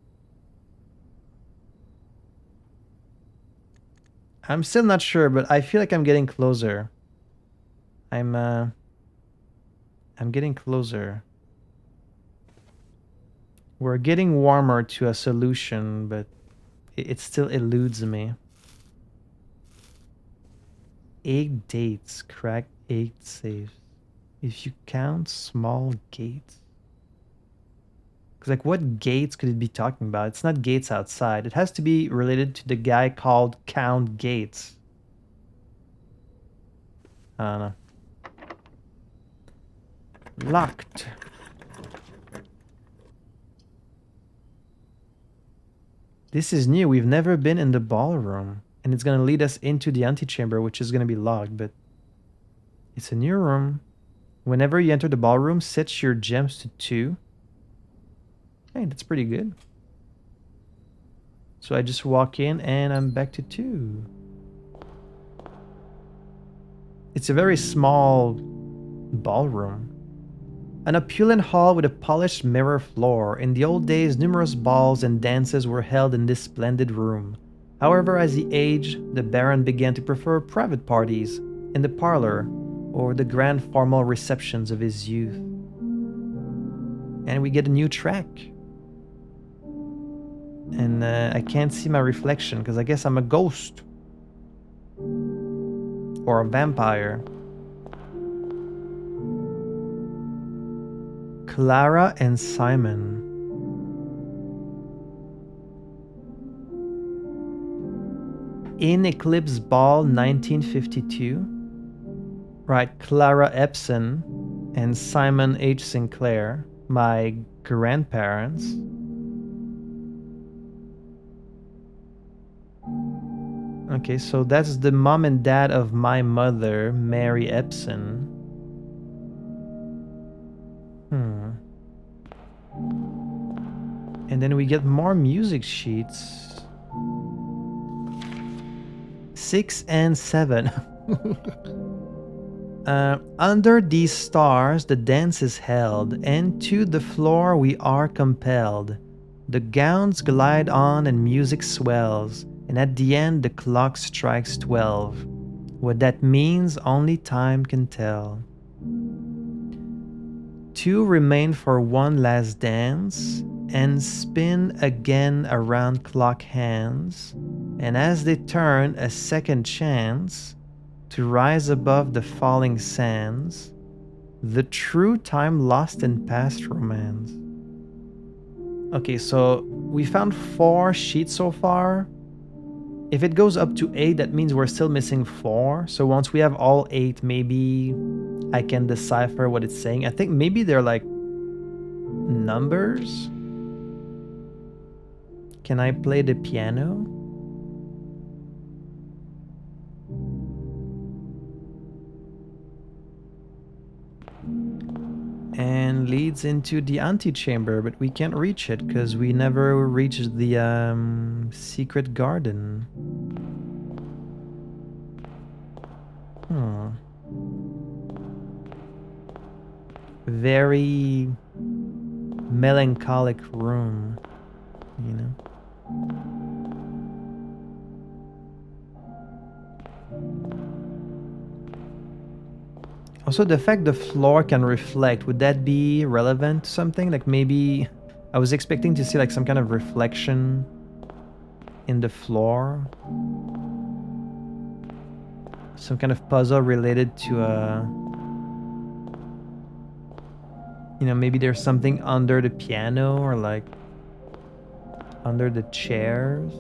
I'm still not sure, but I feel like I'm getting closer. I'm getting closer. We're getting warmer to a solution, but it still eludes me. 8 dates crack 8 safes. If you count small gates. Because like what gates could it be talking about? It's not gates outside. It has to be related to the guy called Count Gates. I don't know. Locked. This is new. We've never been in the ballroom. And it's going to lead us into the antechamber, which is going to be locked, but it's a new room. Whenever you enter the ballroom, set your gems to 2. Hey, that's pretty good. So I just walk in and I'm back to 2. It's a very small ballroom. An opulent hall with a polished mirror floor. In the old days, numerous balls and dances were held in this splendid room. However, as he aged, the Baron began to prefer private parties in the parlor or the grand formal receptions of his youth. And we get a new track. And I can't see my reflection because I guess I'm a ghost. Or a vampire. Clara and Simon. In Eclipse Ball 1952. Right, Clara Epson and Simon H. Sinclair, my grandparents. Okay, so that's the mom and dad of my mother, Mary Epson. And then we get more music sheets. 6 and 7. Under these stars the dance is held, and to the floor we are compelled. The gowns glide on and music swells, and at the end the clock strikes 12. What that means only time can tell. 2 remain for one last dance, and spin again around clock hands, and as they turn a second chance to rise above the falling sands, the true time lost in past romance. Okay, so we found 4 sheets so far. If it goes up to 8, that means we're still missing 4. So once we have all 8, maybe I can decipher what it's saying. I think maybe they're like numbers. Can I play the piano? and leads into the antechamber, but we can't reach it because we never reached the secret garden. Very melancholic room, you know? Also, the fact the floor can reflect, would that be relevant to something? Like maybe I was expecting to see like some kind of reflection in the floor. Some kind of puzzle related to you know, maybe there's something under the piano or like under the chairs.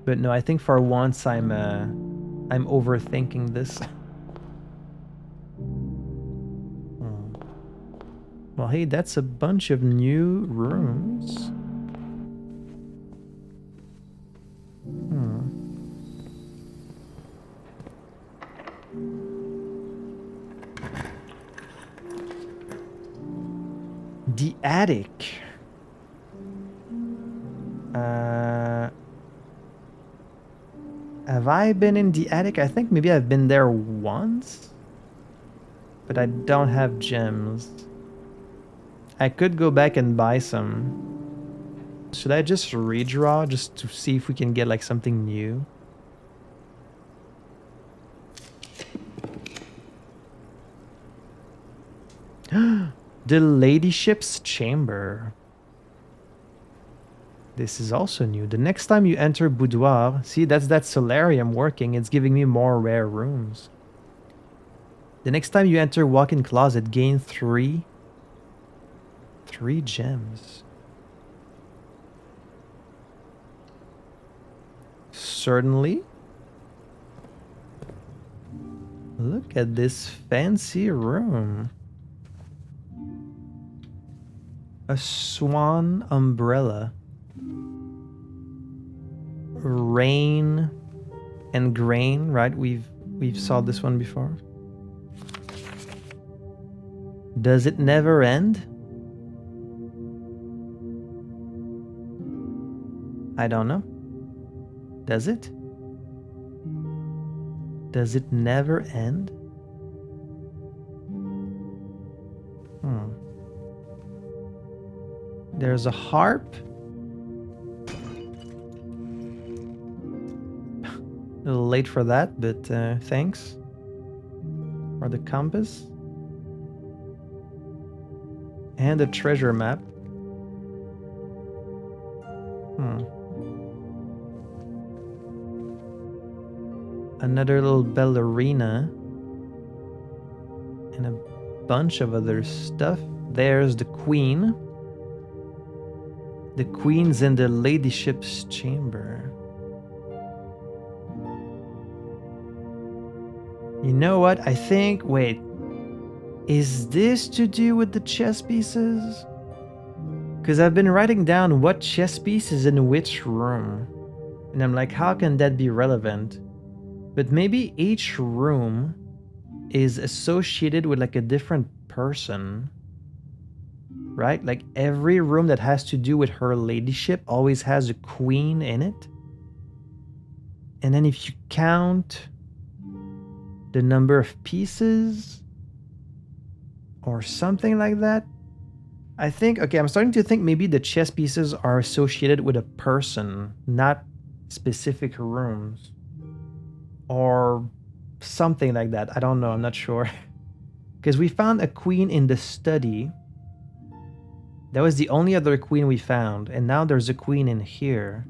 But no, I think for once I'm overthinking this. Well, hey, that's a bunch of new rooms. The attic. Have I been in the attic? I think maybe I've been there once, but I don't have gems. I could go back and buy some. Should I just redraw just to see if we can get like something new? The ladyship's chamber. This is also new. The next time you enter boudoir, see, that's that solarium working. It's giving me more rare rooms. The next time you enter walk-in closet, gain 3 gems. Certainly. Look at this fancy room. A swan umbrella. Rain and grain, right? We've saw this one before. Does it never end? I don't know. Does it? Does it never end? There's a harp. A little late for that, but thanks. For the compass. And a treasure map. Another little ballerina. And a bunch of other stuff. There's the queen. The queen's in the ladyship's chamber. You know what? I think... Wait. Is this to do with the chess pieces? Because I've been writing down what chess piece is in which room. And I'm like, how can that be relevant? But maybe each room is associated with like a different person. Right? Like every room that has to do with her ladyship always has a queen in it. And then if you count the number of pieces or something like that, I think, okay, I'm starting to think maybe the chess pieces are associated with a person, not specific rooms or something like that. I don't know. I'm not sure. Because we found a queen in the study. That was the only other queen we found. And now there's a queen in here.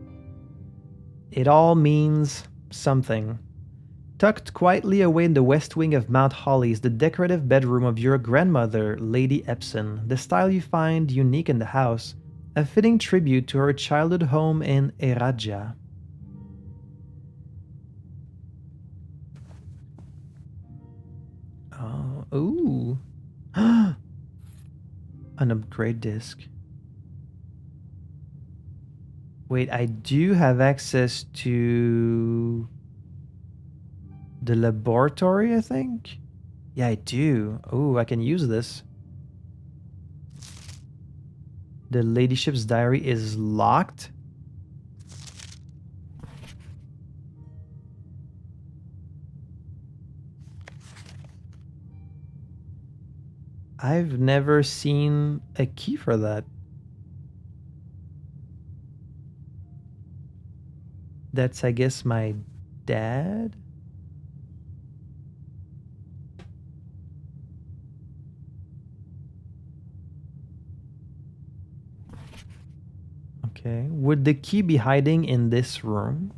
It all means something. Tucked quietly away in the west wing of Mount Holly is the decorative bedroom of your grandmother, Lady Epson, the style you find unique in the house, a fitting tribute to her childhood home in Eraja. Oh, ooh. An upgrade disc. Wait, I do have access to The laboratory, I think? Yeah, I do. Oh, I can use this. The ladyship's diary is locked. I've never seen a key for that. That's, I guess, my dad? Okay. Would the key be hiding in this room?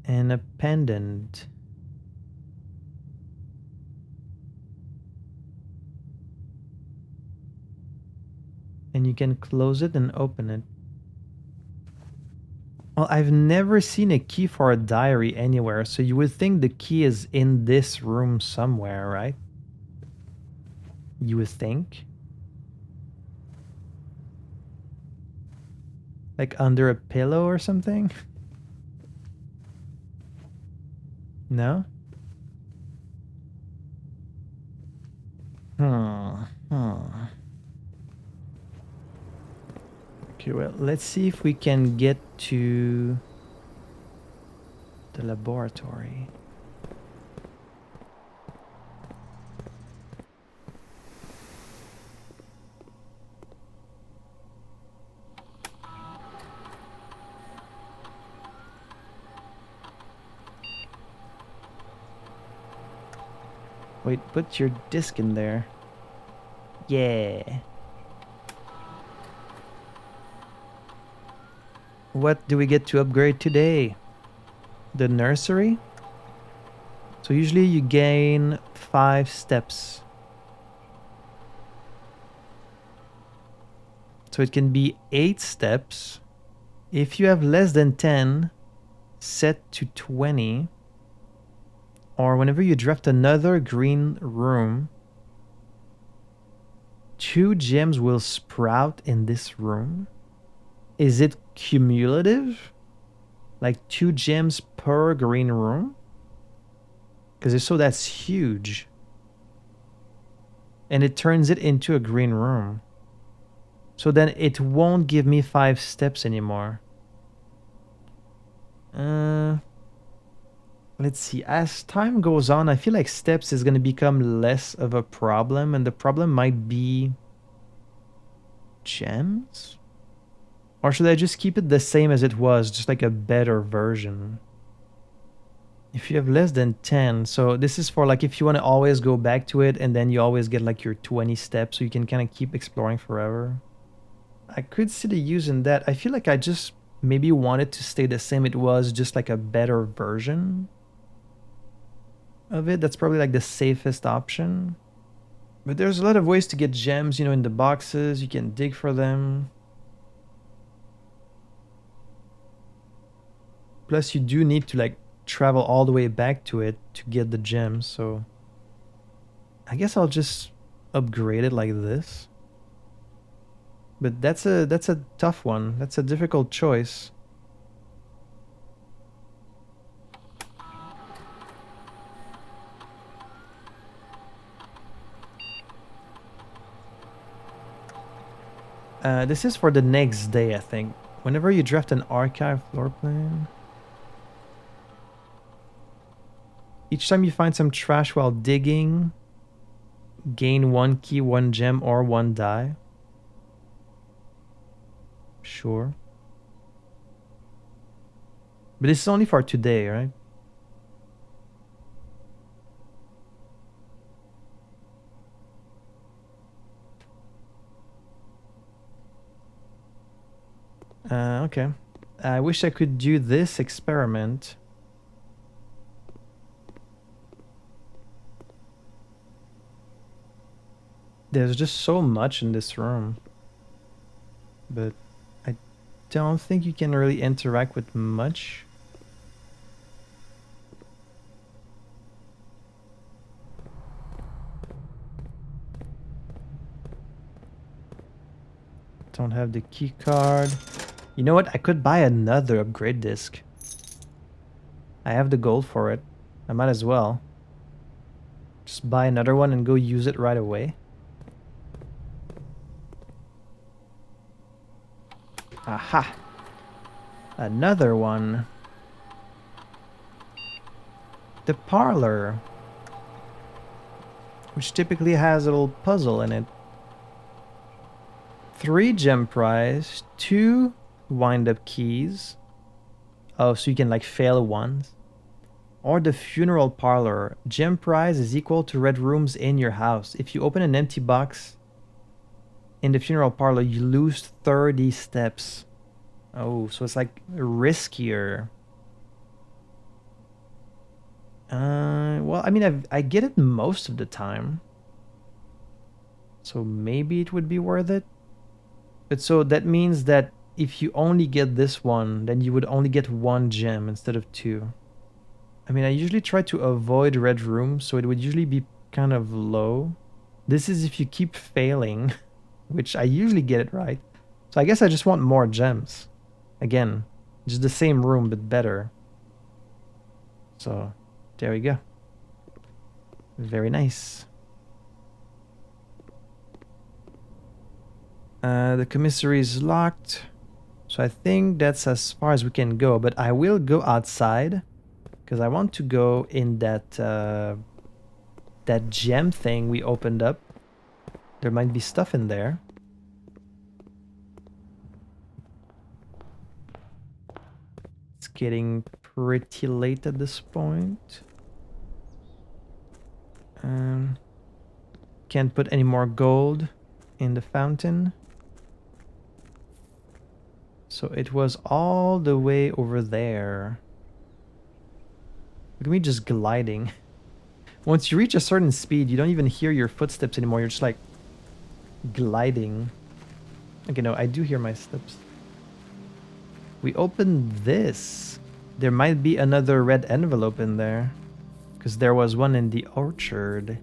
And a pendant. And you can close it and open it. Well, I've never seen a key for a diary anywhere, so you would think the key is in this room somewhere, right? You would think. Like under a pillow or something? No? Hmm. Hmm. Okay, well, let's see if we can get to the laboratory. Wait, put your disc in there. Yeah. What do we get to upgrade today? The nursery? So usually you gain 5 steps. So it can be 8 steps. If you have less than 10, set to 20. Or whenever you draft another green room, 2 gems will sprout in this room. Is it cumulative? Like 2 gems per green room? Because if so, that's huge. And it turns it into a green room. So then it won't give me 5 steps anymore. Let's see. As time goes on, I feel like steps is going to become less of a problem. And the problem might be gems? Or should I just keep it the same as it was, just like a better version? If you have less than 10, so this is for like if you want to always go back to it and then you always get like your 20 steps so you can kind of keep exploring forever. I could see the use in that. I feel like I just maybe want it to stay the same it was, just like a better version of it. That's probably like the safest option. But there's a lot of ways to get gems, you know, in the boxes. You can dig for them. Plus, you do need to like travel all the way back to it to get the gems. So I guess I'll just upgrade it like this. But that's a tough one. That's a difficult choice. This is for the next day, I think. Whenever you draft an archive floor plan, each time you find some trash while digging, gain 1 key, 1 gem, or 1 die. Sure. But this is only for today, right? Okay. I wish I could do this experiment. There's just so much in this room. But I don't think you can really interact with much. Don't have the key card. You know what? I could buy another upgrade disc. I have the gold for it. I might as well. Just buy another one and go use it right away. Aha! Another one. The parlor. Which typically has a little puzzle in it. 3 gem prize, 2 wind-up keys. Oh, so you can like fail once. Or the funeral parlor. Gem prize is equal to red rooms in your house. If you open an empty box in the funeral parlor, you lose 30 steps. Oh, so it's like riskier. Well, I mean, I get it most of the time. So maybe it would be worth it. But so that means that if you only get this one, then you would only get 1 gem instead of 2. I mean, I usually try to avoid red rooms, so it would usually be kind of low. This is if you keep failing, which I usually get it right. So I guess I just want more gems. Again, just the same room, but better. So, there we go. Very nice. The commissary is locked. So I think that's as far as we can go. But I will go outside. Because I want to go in that that gem thing we opened up. There might be stuff in there. It's getting pretty late at this point. Can't put any more gold in the fountain. So it was all the way over there. Look at me just gliding. Once you reach a certain speed, you don't even hear your footsteps anymore. You're just like gliding. Okay, no, I do hear my steps. We opened this. There might be another red envelope in there. Because there was one in the orchard.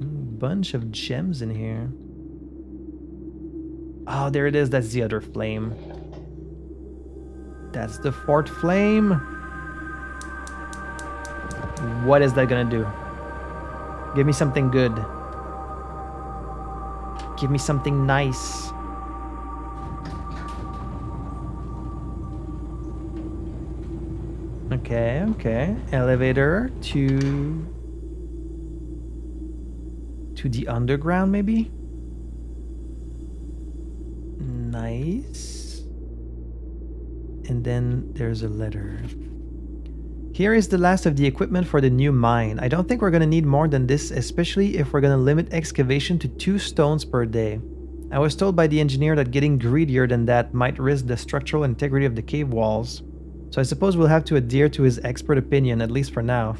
Bunch of gems in here. Oh, there it is. That's the other flame. That's the 4th flame. What is that gonna do? Give me something good. Give me something nice. Okay, okay. Elevator to the underground, maybe? Nice. And then there's a letter. Here is the last of the equipment for the new mine. I don't think we're going to need more than this, especially if we're going to limit excavation to 2 stones per day. I was told by the engineer that getting greedier than that might risk the structural integrity of the cave walls. So I suppose we'll have to adhere to his expert opinion, at least for now.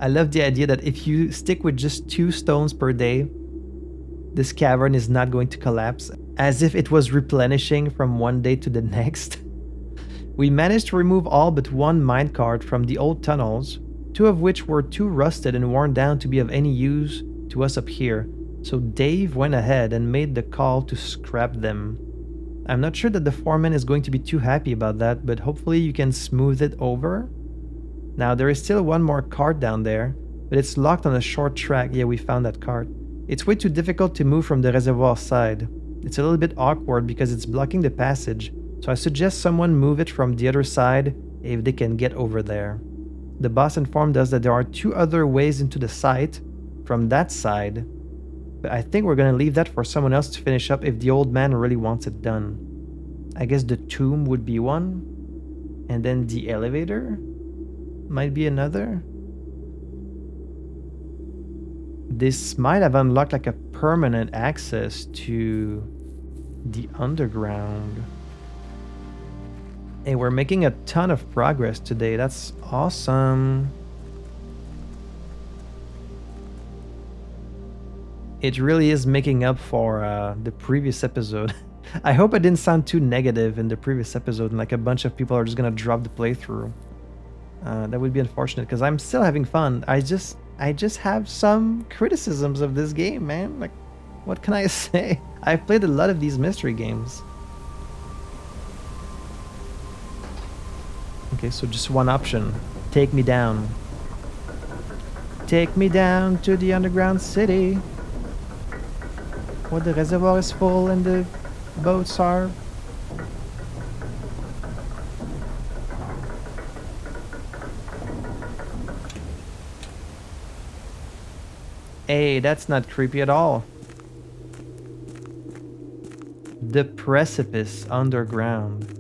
I love the idea that if you stick with just 2 stones per day, this cavern is not going to collapse, as if it was replenishing from one day to the next. We managed to remove all but 1 minecart from the old tunnels, 2 of which were too rusted and worn down to be of any use to us up here, so Dave went ahead and made the call to scrap them. I'm not sure that the foreman is going to be too happy about that, but hopefully you can smooth it over. Now there is still 1 more cart down there, but it's locked on a short track. Yeah, we found that cart. It's way too difficult to move from the reservoir side. It's a little bit awkward because it's blocking the passage, so I suggest someone move it from the other side if they can get over there. The boss informed us that there are 2 other ways into the site from that side, but I think we're going to leave that for someone else to finish up if the old man really wants it done. I guess the tomb would be one, and then the elevator might be another. This might have unlocked like a permanent access to the underground. Hey, we're making a ton of progress today. That's awesome. It really is making up for the previous episode. I hope I didn't sound too negative in the previous episode and like a bunch of people are just gonna drop the playthrough. That would be unfortunate because I'm still having fun. I just have some criticisms of this game, man. Like, What can I say? I've played a lot of these mystery games. Okay, so just one option. Take me down. Take me down to the underground city, where the reservoir is full and the boats are. Hey, that's not creepy at all. The precipice underground.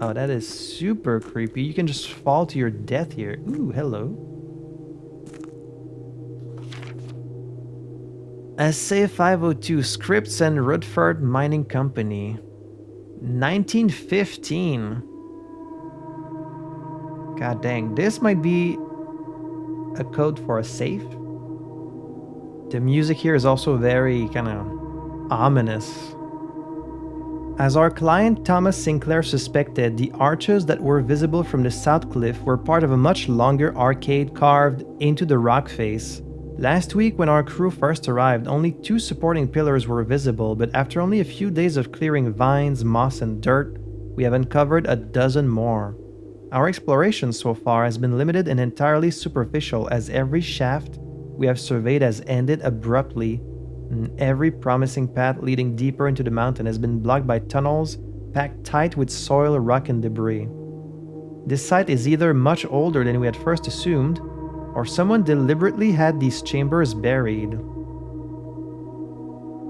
Oh, that is super creepy. You can just fall to your death here. Ooh, hello. Assay 502, Scripts and Rutherford Mining Company. 1915. God dang, this might be a code for a safe. The music here is also very kind of ominous. As our client Thomas Sinclair suspected, the arches that were visible from the south cliff were part of a much longer arcade carved into the rock face. Last week when our crew first arrived, only 2 supporting pillars were visible, but after only a few days of clearing vines, moss and dirt, we have uncovered a dozen more. Our exploration so far has been limited and entirely superficial, as every shaft we have surveyed has ended abruptly. Every promising path leading deeper into the mountain has been blocked by tunnels packed tight with soil, rock, and debris. This site is either much older than we had first assumed, or someone deliberately had these chambers buried.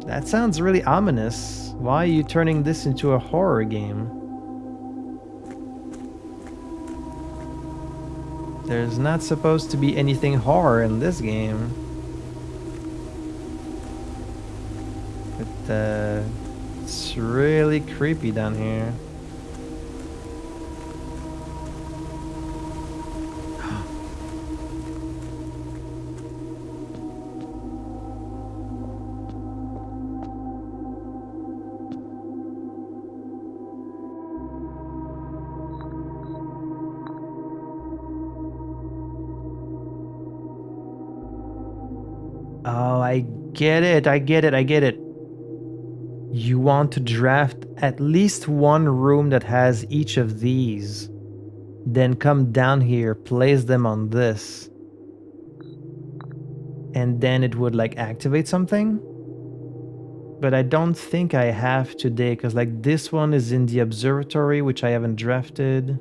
That sounds really ominous. Why are you turning this into a horror game? There's not supposed to be anything horror in this game. But it's really creepy down here. Oh, I get it, I get it, I get it. You want to draft at least one room that has each of these. Then come down here, place them on this. And then it would like activate something. But I don't think I have today, because like this one is in the observatory, which I haven't drafted.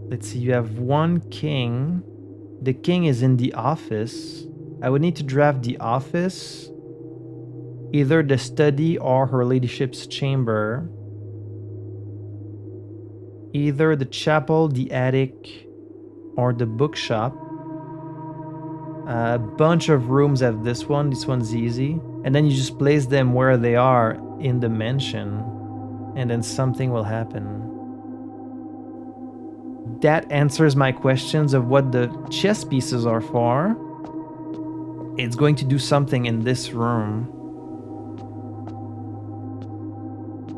Let's see, you have one king. The king is in the office. I would need to draft the office, either the study or her ladyship's chamber, either the chapel, the attic, or the bookshop. A bunch of rooms have this one. This one's easy. And then you just place them where they are in the mansion, and then something will happen. That answers my questions of what the chess pieces are for. It's going to do something in this room.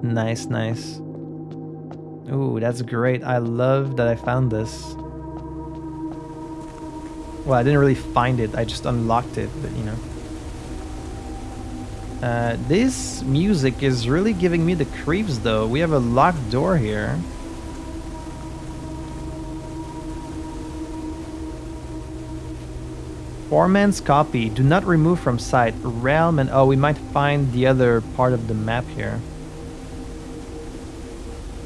Nice, nice. Ooh, that's great. I love that I found this. Well, I didn't really find it. I just unlocked it, but you know. This music is really giving me the creeps, though. We have a locked door here. Foreman's copy. Do not remove from sight. Realm and... Oh, we might find the other part of the map here.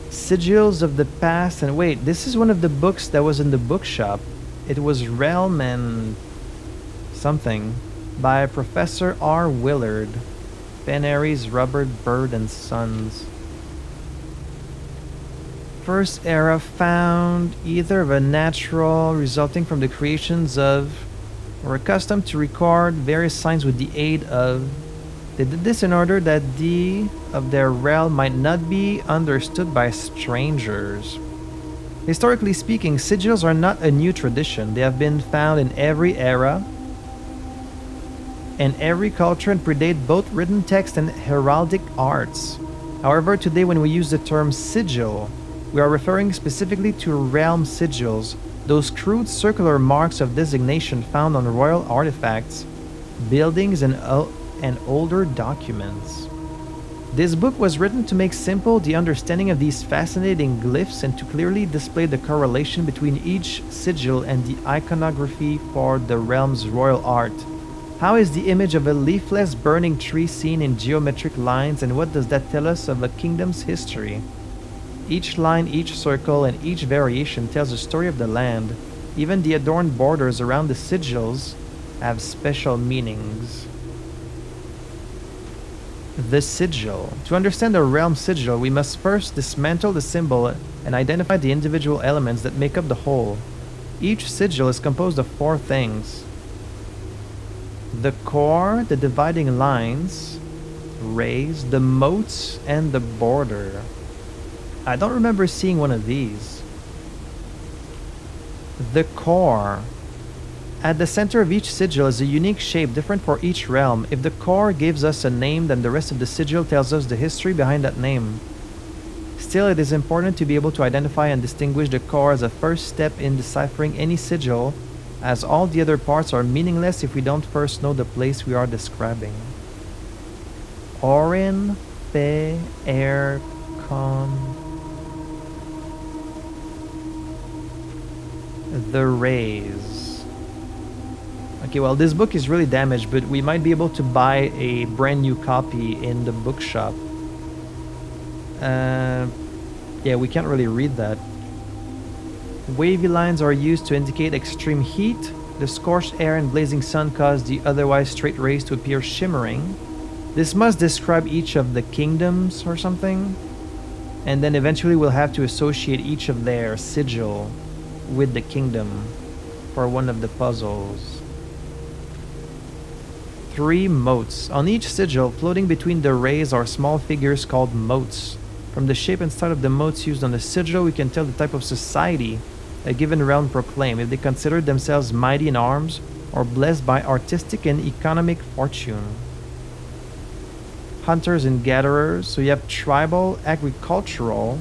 Sigils of the past. And wait, this is one of the books that was in the bookshop. It was Realm and... something. By Professor R. Willard. Ben Aries, Robert Bird and Sons. First era found either of a natural resulting from the creations of... were accustomed to record various signs with the aid of... They did this in order that the of their realm might not be understood by strangers. Historically speaking, sigils are not a new tradition. They have been found in every era and every culture and predate both written text and heraldic arts. However, today when we use the term sigil, we are referring specifically to realm sigils, those crude circular marks of designation found on royal artifacts. buildings, and older documents. This book was written to make simple the understanding of these fascinating glyphs and to clearly display the correlation between each sigil and the iconography for the realm's royal art. How is the image of a leafless burning tree seen in geometric lines, and what does that tell us of a kingdom's history? Each line, each circle, and each variation tells a story of the land. Even the adorned borders around the sigils have special meanings. The sigil. To understand a realm sigil, we must first dismantle the symbol and identify the individual elements that make up the whole. Each sigil is composed of 4 things: the core, the dividing lines, rays, the moats, and the border. I don't remember seeing one of these. The core. At the center of each sigil is a unique shape different for each realm. If the core gives us a name, then the rest of the sigil tells us the history behind that name. Still, it is important to be able to identify and distinguish the core as a first step in deciphering any sigil, as all the other parts are meaningless if we don't first know the place we are describing. Orin, Pe, Air, Con. The rays. Okay, well, this book is really damaged, but we might be able to buy a brand new copy in the bookshop. Yeah, we can't really read that. Wavy lines are used to indicate extreme heat. The scorched air and blazing sun cause the otherwise straight rays to appear shimmering. This must describe each of the kingdoms or something. And then eventually we'll have to associate each of their sigil with the kingdom for one of the puzzles. 3 moats. On each sigil, floating between the rays are small figures called moats. From the shape and style of the moats used on the sigil, we can tell the type of society a given realm proclaim, if they consider themselves mighty in arms or blessed by artistic and economic fortune. Hunters and gatherers. So you have tribal, agricultural,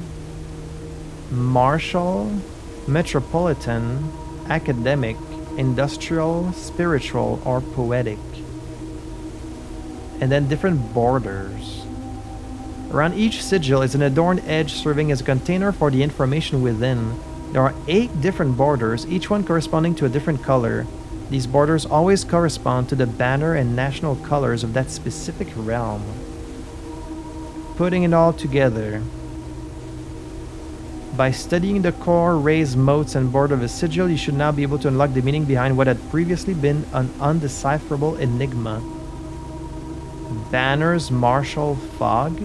martial, metropolitan, academic, industrial, spiritual, or poetic. And then different borders. Around each sigil is an adorned edge serving as a container for the information within. There are 8 different borders, each one corresponding to a different color. These borders always correspond to the banner and national colors of that specific realm. Putting it all together. By studying the core, rays, moats, and border of a sigil, you should now be able to unlock the meaning behind what had previously been an undecipherable enigma. Banners, martial, fog.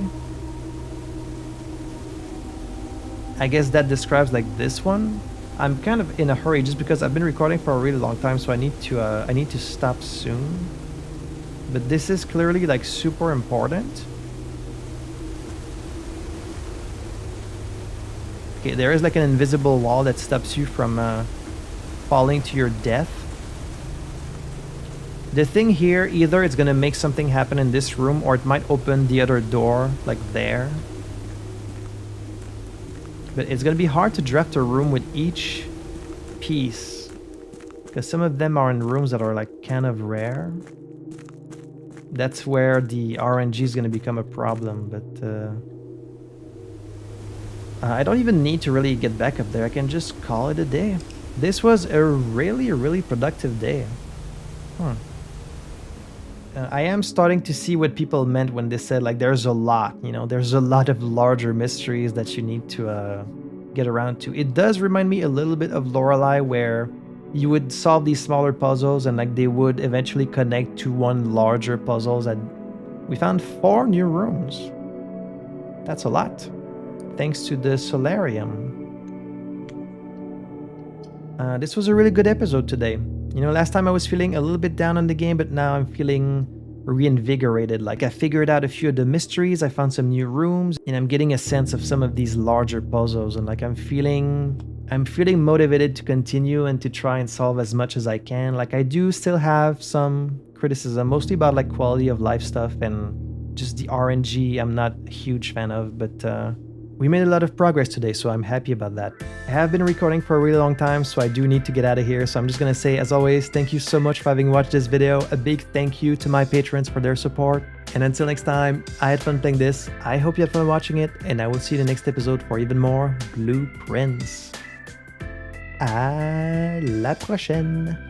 I guess that describes like this one. I'm kind of in a hurry just because I've been recording for a really long time, so I need to stop soon. But this is clearly like super important. Okay, there is like an invisible wall that stops you from falling to your death. The thing here, either it's gonna make something happen in this room or it might open the other door like there. But it's gonna be hard to draft a room with each piece, because some of them are in rooms that are like kind of rare. That's where the RNG is gonna become a problem, but I don't even need to really get back up there. I can just call it a day. This was a really productive day. I am starting to see what people meant when they said like there's a lot, you know, there's a lot of larger mysteries that you need to get around to. It does remind me a little bit of Lorelei, where you would solve these smaller puzzles and like they would eventually connect to one larger puzzles. And we found 4 new rooms. That's a lot. Thanks to the solarium. This was a really good episode today. You know, last time I was feeling a little bit down on the game, but now I'm feeling reinvigorated. Like I figured out a few of the mysteries, I found some new rooms, and I'm getting a sense of some of these larger puzzles, and like I'm feeling motivated to continue and to try and solve as much as I can. Like I do still have some criticism, mostly about like quality of life stuff and just the RNG I'm not a huge fan of, but We made a lot of progress today, so I'm happy about that. I have been recording for a really long time, so I do need to get out of here. So I'm just gonna say, as always, thank you so much for having watched this video. A big thank you to my patrons for their support. And until next time, I had fun playing this. I hope you had fun watching it, and I will see you in the next episode for even more Blueprints. À la prochaine!